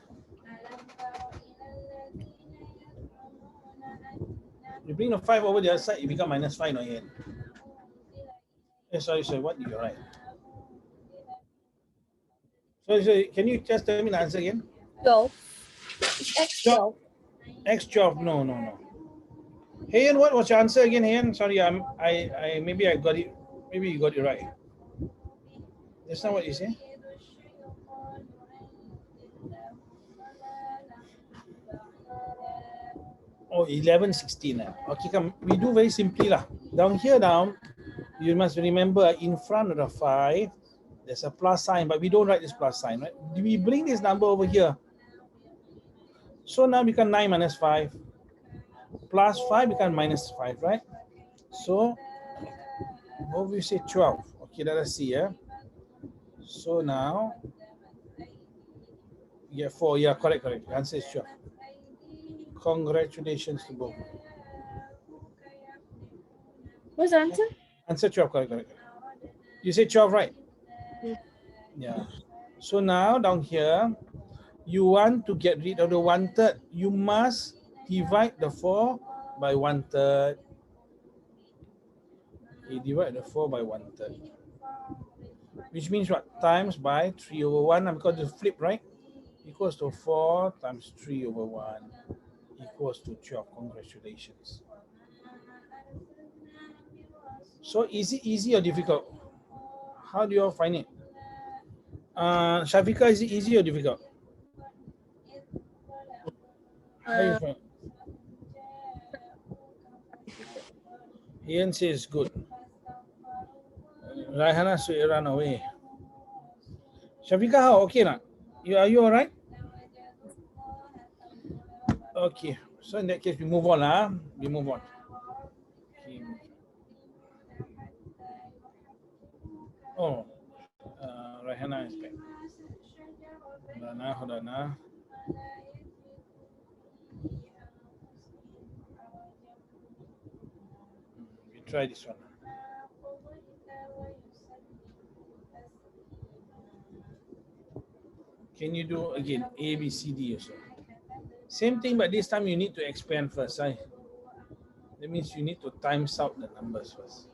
You bring the 5 over the other side, you become -5 no Hayan. Sorry, what did you write? Sorry, can you just tell me the answer again? 12. It's x 12. X12, no. Hayan, what was your answer again, Hayan? Sorry, I maybe I got it. Maybe you got it right. That's not what you say. Oh, 11, 16. Okay, come. We do very simply lah. Down here, you must remember in front of the 5, there's a plus sign, but we don't write this plus sign, right? We bring this number over here. So now become 9 minus 5. Plus 5 become -5, right? So, what we say 12. Okay, let us see, yeah. So now, you get 4. Yeah, correct. The answer is 12. Congratulations to both. What's the answer? Answer 12, correct. You say 12, right? Yeah. So now down here, you want to get rid of the 1/3. You must divide the 4 by 1/3. You divide the 4 by 1/3. Which means what? Times by 3/1. Because it's flip, right? Equals to 4 times 3/1 equals to 12. Congratulations. So is it easy or difficult? How do you all find it? Shafika, is it easy or difficult? How do you find it? Ian says good. Raihana should run away. Shafika, how? Okay, not? Are you all right? Okay. So in that case, we move on. We move on. Okay. Oh, Raihana is back. Hold on. We try this one. Can you do again A, B, C, D also? Same thing, but this time you need to expand first. Right? That means you need to times out the numbers first.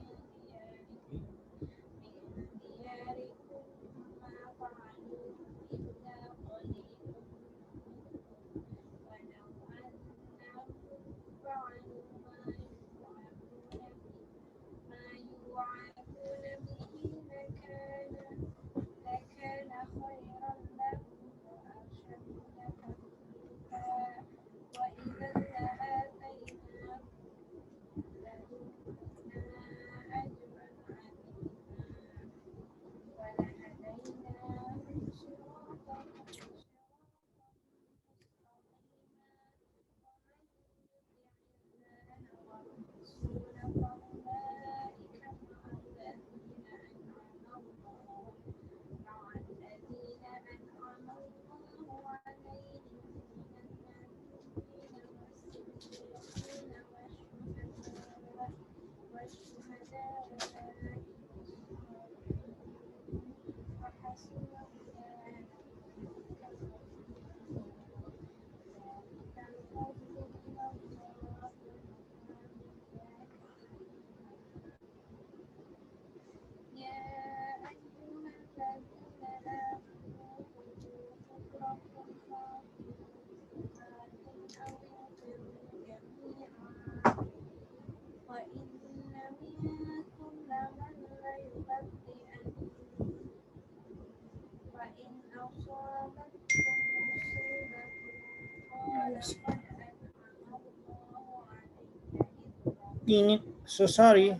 So sorry.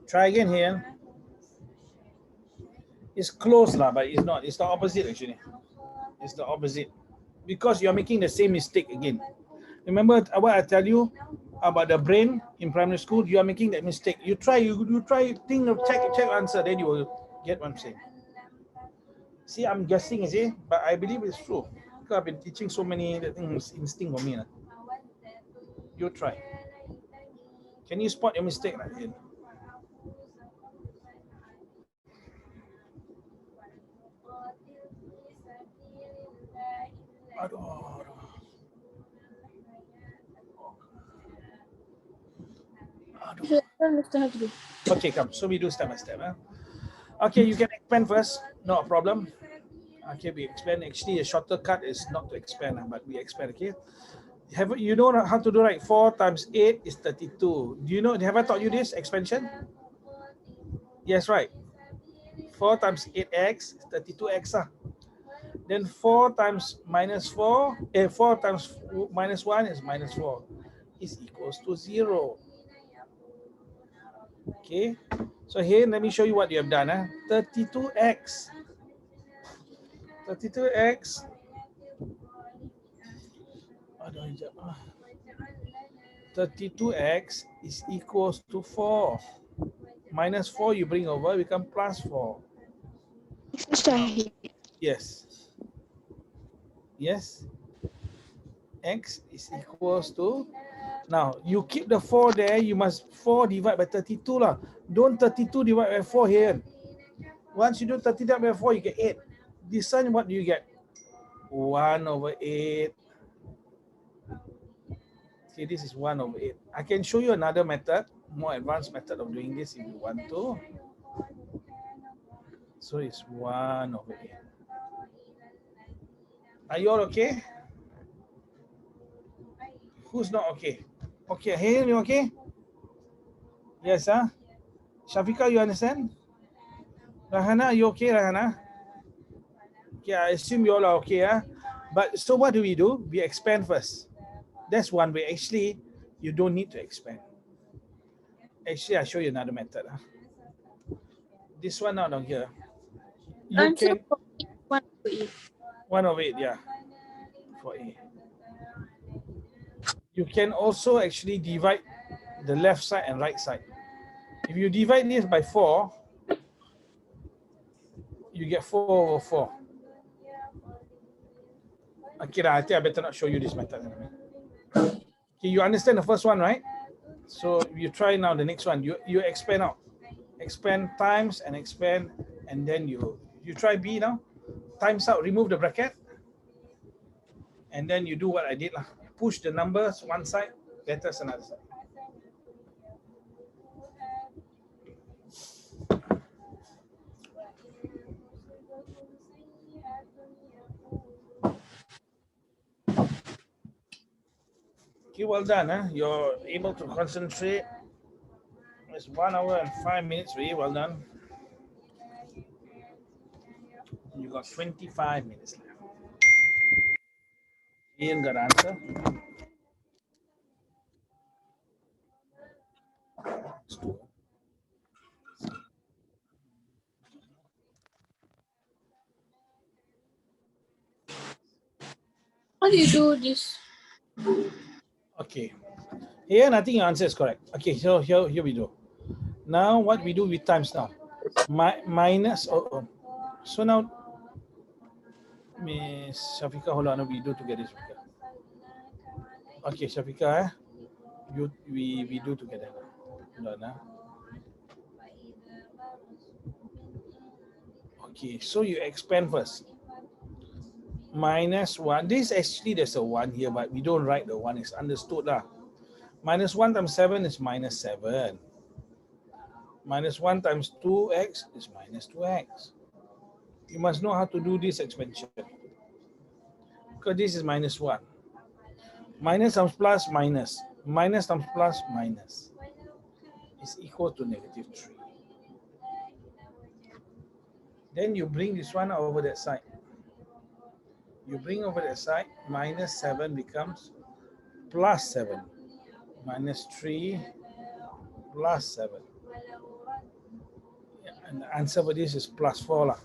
Try again here. It's close lah, but it's not. It's the opposite actually. It's the opposite. Because you're making the same mistake again. Remember what I tell you about the brain in primary school? You are making that mistake. You try, think of check answer, then you will get what I'm saying. See, I'm guessing, is it? But I believe it's true. Because I've been teaching so many things, instinct for me. You try. Can you spot your mistake? Mr. Hajri. Okay, come. So we do step by step. Okay, you can expand first. No problem. Okay, we expand. Actually, a shorter cut is not to expand, but we expand. Okay. You know how to do, right? 4 times 8 is 32. Do you know? Have I taught you this expansion? Yes, right. 4 times 8x is 32x. Then 4 times minus 4, 4 times minus 1 is minus 4, is equals to 0. Okay, so here let me show you what you have done. 32x. 32x. 32x is equals to 4. Minus 4 you bring over, become plus 4. Yes. Yes. X is equals to, now you keep the 4 there, you must 4 divided by 32 lah. Don't 32 divided by 4 here. Once you do 30 divided by 4, you get 8. This one, what do you get? 1 over 8. Okay, this is 1 over 8. I can show you another method, more advanced method of doing this if you want to. So it's 1 over 8. Are you all okay? Who's not okay? Okay, hey, you okay? Yes, huh? Shafika, you understand? Rahana, you okay, Rahana? Okay, I assume you all are okay, huh? But so what do? We expand first. That's one way. Actually, you don't need to expand. Actually, I'll show you another method. Huh? This one out on here. You can 1 over 8. 1 over 8, yeah. For A. You can also actually divide the left side and right side. If you divide this by 4, you get 4 over 4. Okay, I think I better not show you this method. Okay, you understand the first one, right? So you try now the next one. You expand out. Expand times and expand, and then you try B now. Times out, remove the bracket. And then you do what I did. Push the numbers one side, letters another side. Okay, well done. Huh? You're able to concentrate. It's 1 hour and 5 minutes. Really well done. You got 25 minutes left. Ian got answer. How do you do this? Okay. Here, I think your answer is correct. Okay, so here we do. Now, what we do with times now? Minus. So now, Miss Shafika, hold on. We do together. Okay, Shafika, we do together. Hold on. Okay, so you expand first. Minus 1. This actually, there's a 1 here, but we don't write the 1. It's understood lah. Minus 1 times 7 is minus 7. Minus 1 times 2x is minus 2x. You must know how to do this expansion. Because this is minus 1. Minus times plus minus. Minus times plus minus is equal to negative 3. Then you bring this one over that side. You bring over that side, minus 7 becomes plus 7. Minus 3 plus 7. Yeah, and the answer for this is plus 4 lah.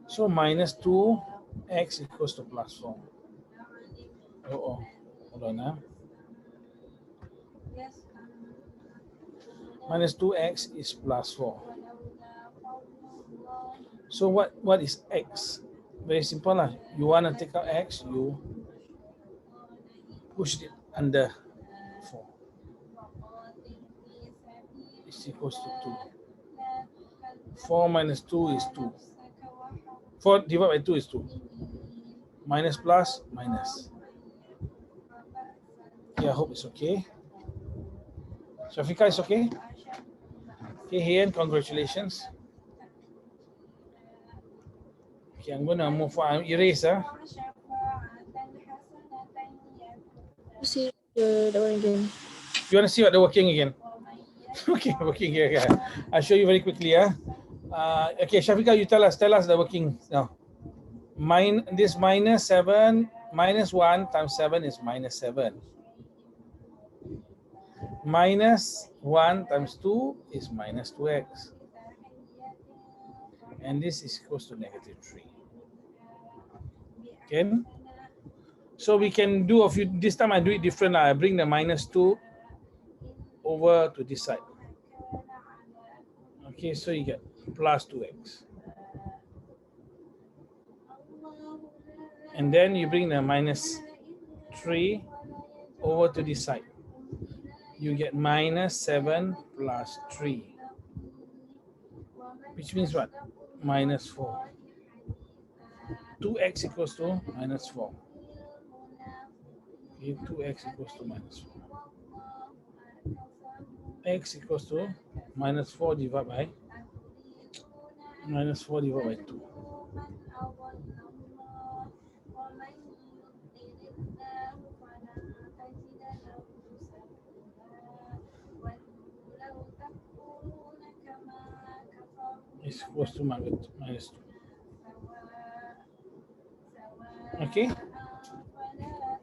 So minus 2x equals to plus 4. Oh, hold on now. Minus 2x is plus 4. So what is x? Very simple lah. You want to take out x, you push it under 4. It's equals to 2. 4 minus 2 is 2. 4 divided by 2 is 2. Minus plus, minus. Okay, I hope it's okay. Shafika is okay? Okay, Hian, congratulations. Okay, I'm going to move on. Erase, See the one again. You want to see what they're working again? Okay, working here. Okay. I'll show you very quickly. Okay, Shafika, you tell us the working now. This minus 7, minus 1 times 7 is minus 7. Minus 1 times 2 is minus 2x. And this is equals to negative 3. Okay. So we can do a few, this time I do it different. I bring the minus 2 over to this side. Okay, so you get plus 2x. And then you bring the minus 3 over to this side. You get minus 7 plus 3. Which means what? Minus 4. 2x equals to minus 4. Okay, 2x equals to minus 4. X equals to minus 4 divided by 2. Is equals to minus 2. Okay.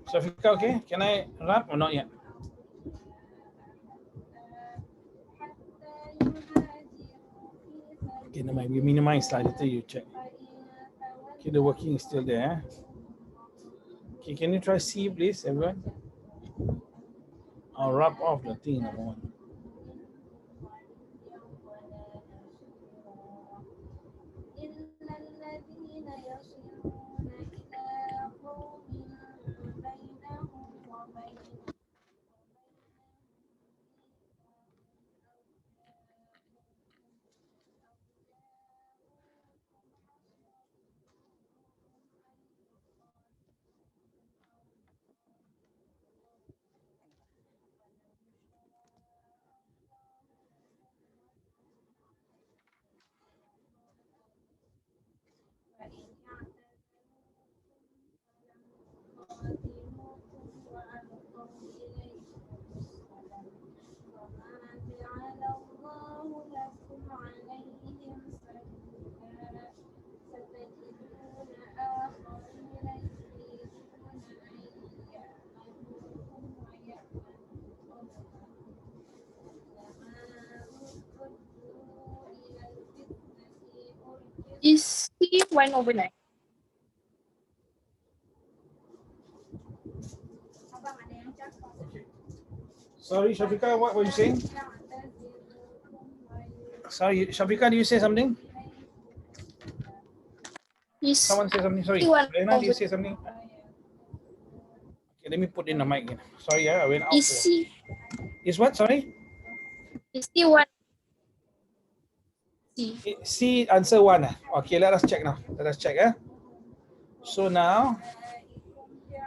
Shafika, okay? Can I wrap or not yet? Okay, never mind. We minimize slide later, you check. Okay, the working is still there. Okay, can you try C, please, everyone? I'll wrap off the thing in a moment. Is C 1/9? Sorry, Shafika, what were you saying? Sorry, Shafika, do you say something? Is Someone say something. Sorry, Rena, do you say something? Okay, let me put in the mic again. Sorry, I went out. Is C Is what? Sorry? is C 1? C. C answer 1. Okay, let us check now. Let us check. So now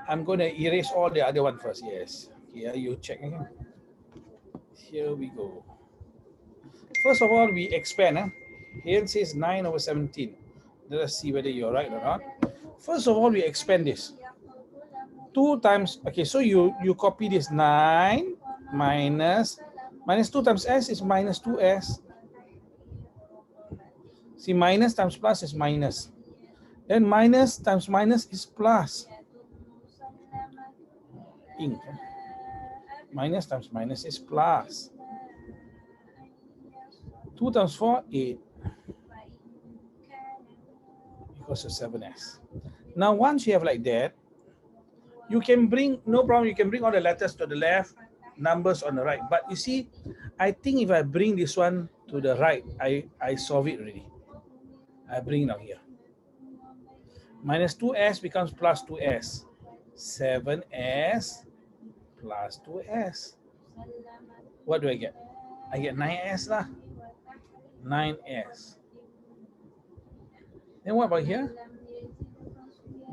I'm going to erase all the other one first. Yes. Here you check again. Here we go. First of all, we expand. Here it says 9/17. Let us see whether you're right or not. First of all, we expand this. 2 times, okay, so you copy this 9 minus 2 times s is minus 2s. See, minus times plus is minus. Then minus times minus is plus. Ink. Minus times minus is plus. 2 times 4, 8. Equals to 7s. Now, once you have like that, you can bring, no problem, you can bring all the letters to the left, numbers on the right. But you see, I think if I bring this one to the right, I solve it already. I bring it now here. Minus 2s becomes plus 2s. 7s plus 2s. What do I get? I get 9s lah. 9s. Then what about here?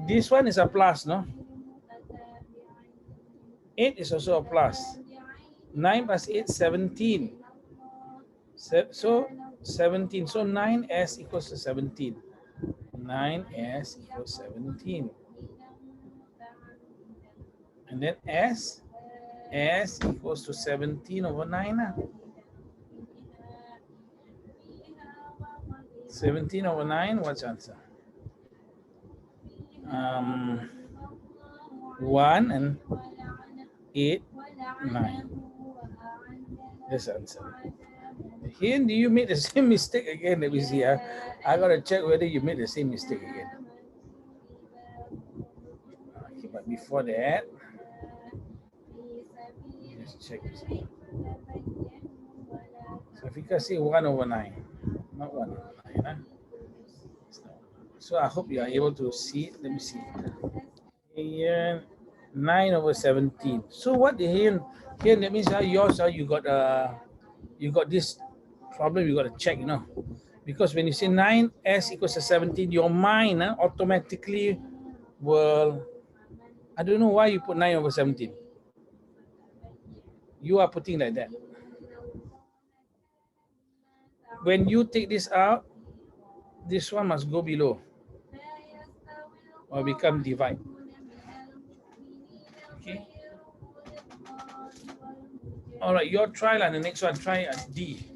This one is a plus, no? 8 is also a plus. 9 plus 8, 17. So 17. So 9s equals to 17. 9s equals 17. And then s equals to 17 over 9. 17 over 9, what's the answer? 1 and 8, 9. That's the answer. Here, do you make the same mistake again? Let me see. I gotta check whether you made the same mistake again. Okay, but before that, let's check this. So if you can see 1 over 9, not 1 over 9. Huh? So I hope you are able to see it. Let me see. Here, 9 over 17. So what here that means yours you got this problem you got to check, you know, because when you say 9s equals to 17, your mind automatically will, I don't know why you put 9 over 17. You are putting like that. When you take this out, this one must go below or become divide. Okay. All right, your trial and the next one, try D.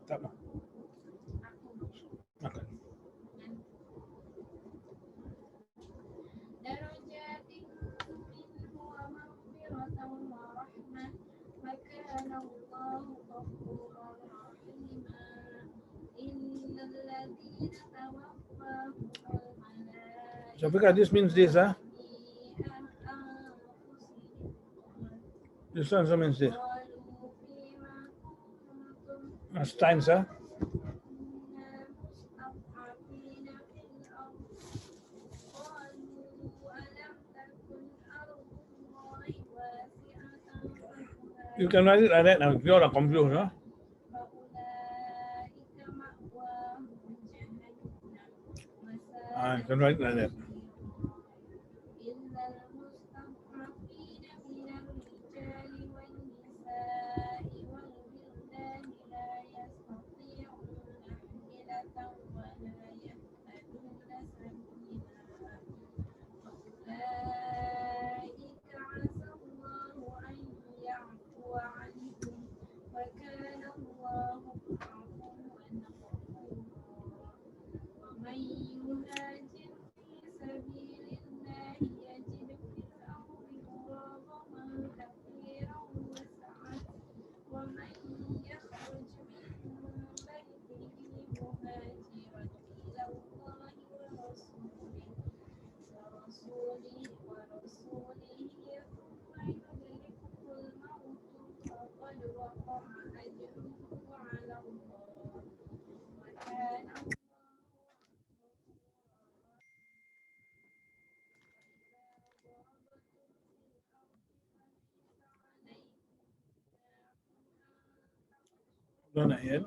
Tak mau. Okay. So because this means this, huh? This one also means this. That's times, huh? You can write it like that now. If you're confused, huh? You can write it like that. Done ahead.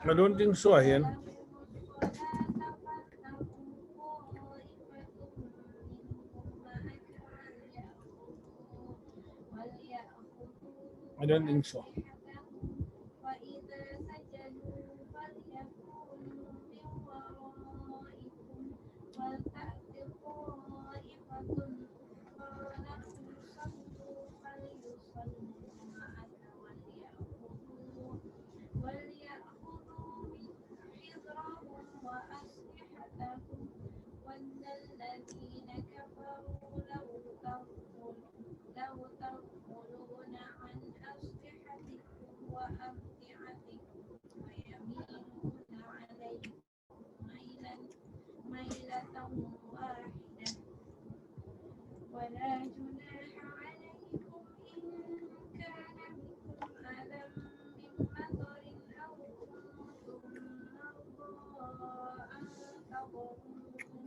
I don't think so, Ayan. I don't think so.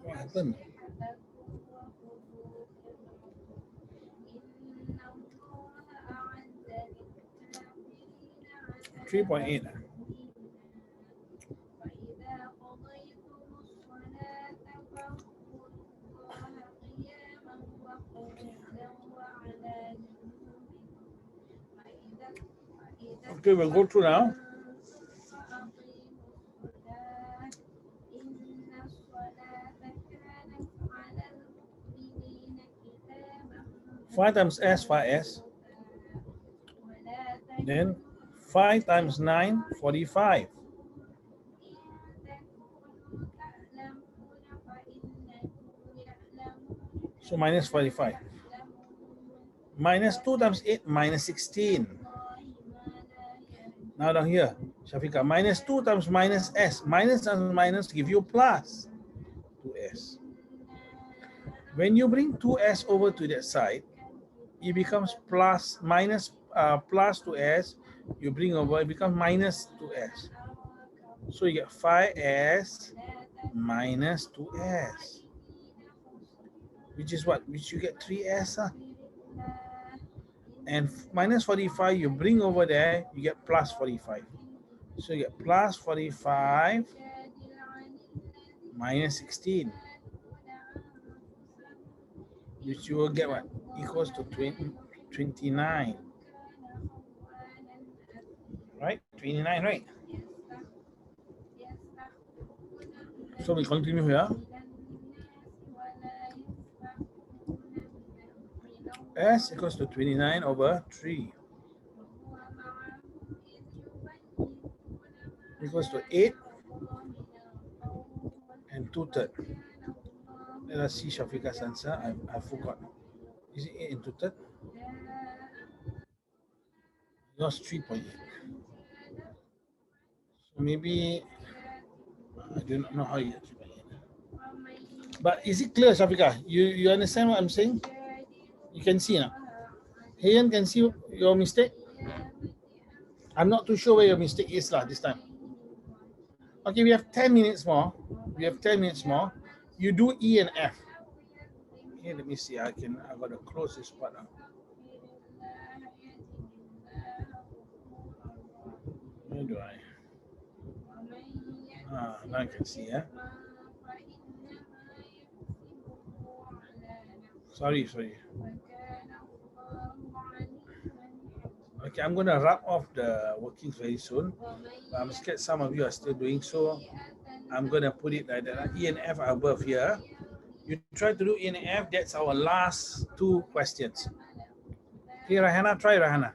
What happened? 3.8. Okay, we'll go through now. Five times S, 5S. Then 5 times 9, 45. So minus 45. Minus 2 times 8, minus 16. Now down here, Shafiqa, minus 2 times minus S. Minus times minus give you plus 2S. When you bring 2S over to that side, it becomes plus, minus, plus 2S. You bring over, it becomes minus 2S. So you get 5S minus 2S. Which is what? Which you get 3S. And minus 45, you bring over there, you get plus 45. So you get plus 45 minus 16. Which you will get what? Equals to 29. Right? 29, right? So we continue here. S equals to 29 over 3. Equals to 8 and 2/3. Let us see Shafiqa's answer. I forgot. Is it 8 and 2/3? Yours 3.8. So maybe I do not know how you get 3.8. But is it clear, Shafiqa? You understand what I'm saying? You can see now. Hayan can see your mistake. I'm not too sure where your mistake is this time. Okay, we have 10 minutes more. We have 10 minutes more. You do E and F. Okay, let me see. I got to close this part now. Where do I? Now I can see, yeah. Sorry. Okay, I'm going to wrap off the workings very soon. But I'm scared some of you are still doing so. I'm going to put it like that. E and F are above here. You try to do E and F. That's our last 2 questions. Okay, Rahana, try Rahana.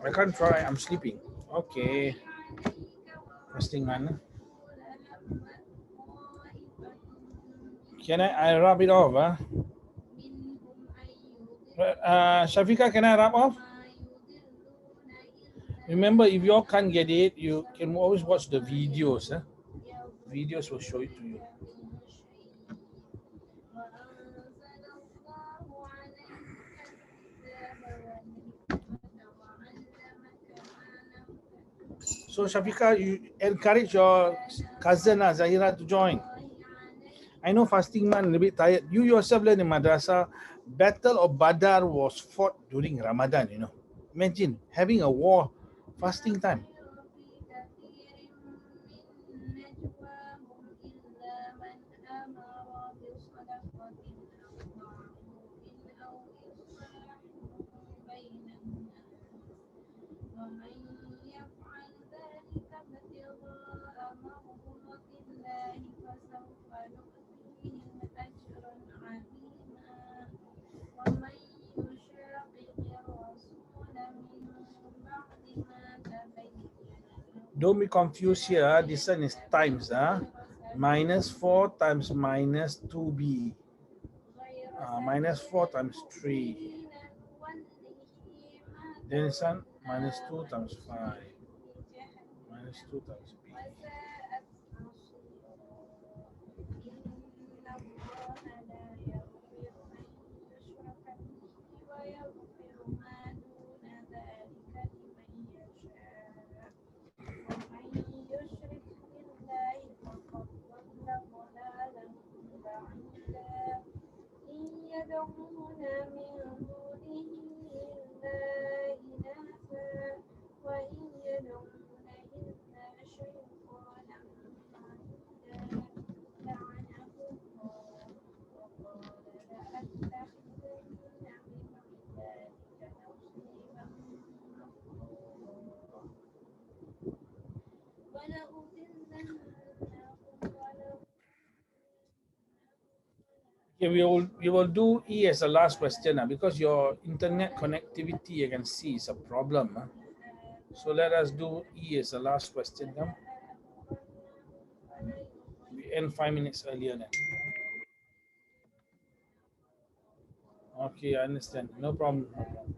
I can't try. I'm sleeping. Okay. Fasting man. Can I wrap it off? Shafiqa, can I wrap off? Remember, if you all can't get it, you can always watch the videos. Videos will show it to you. So Shafiqa, you encourage your cousin Zahira to join. I know fasting man a little bit tired. You yourself learn in madrasa, Battle of Badr was fought during Ramadan, you know. Imagine having a war fasting time. Don't be confused here. This one is times. Minus 4 times minus 2b. Minus 4 times 3. Then this one minus 2 times 5. Minus 2 times b. Okay, we will do E as the last question because your internet connectivity, I can see, is a problem. So let us do E as the last question. We end 5 minutes earlier then. Okay, I understand. No problem. No problem.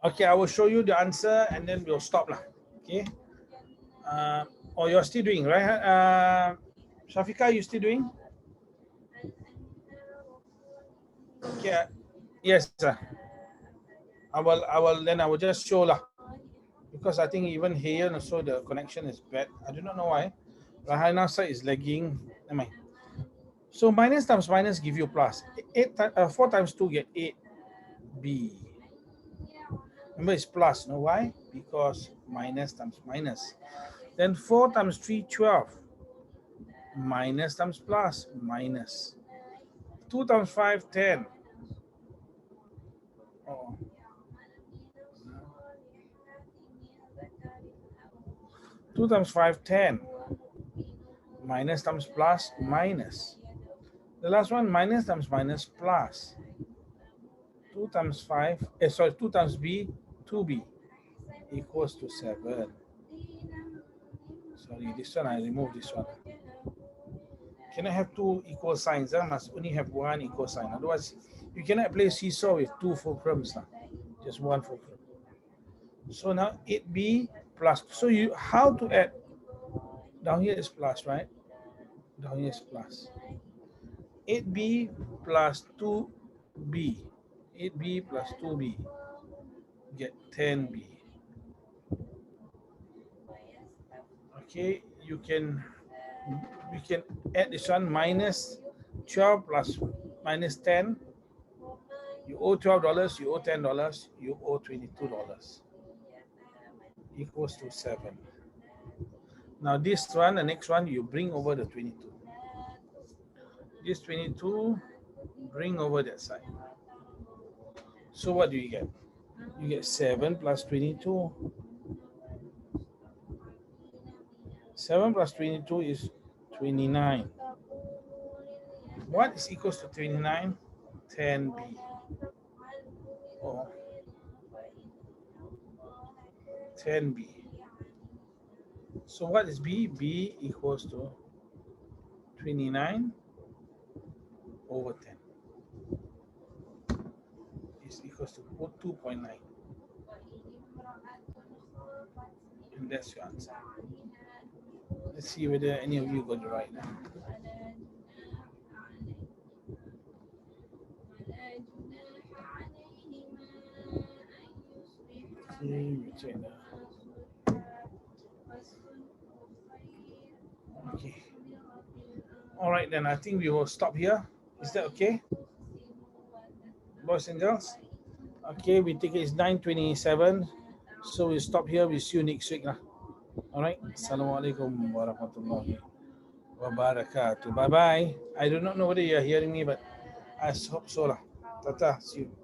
Okay, I will show you the answer and then we'll stop lah. Okay. Oh, you're still doing, right? Shafika, you still doing? Okay. Yes, sir. I will just show lah. Because I think even here also the connection is bad. I do not know why. Rahana side is lagging. Never mind. So minus times minus give you plus. 4 times 2 get 8b. Remember it's plus, no? Why? Because minus times minus. Then 4 times 3, 12. Minus times plus, minus. 2 times 5, 10. Oh. 2 times 5, 10. Minus times plus, minus. The last one, minus times minus plus. 2 times 5, 2 times b, 2b equals to 7. Sorry, this one, I removed this one. Cannot have two equal signs. Must only have one equal sign. Otherwise, you cannot play seesaw with two fulcrums. Just one fulcrum. So now 8b plus. So you how to add? Down here is plus, right? Down here is plus. 8b plus 2b. 8b plus 2b. Get 10b. Okay, you can add this one minus 12 plus minus 10. You owe $12, you owe $10, you owe $22. Equals to 7. Now this one, the next one, you bring over the 22. This 22, bring over that side. So what do you get? You get 7 plus 22. 7 plus 22 is 29. What is equals to 29? 10b. Oh, 10b. So what is b? b equals to 29 over 10. put 2.9. And that's your answer. Let's see whether any of you got it right now. Okay, we check now. Okay. All right, then I think we will stop here. Is that okay, boys and girls? Okay, we take it it's 9:27. So we stop here. We see you next week. All right. Assalamualaikum warahmatullahi wabarakatuh. Bye bye. I do not know whether you are hearing me, but I hope so. Tata. See you.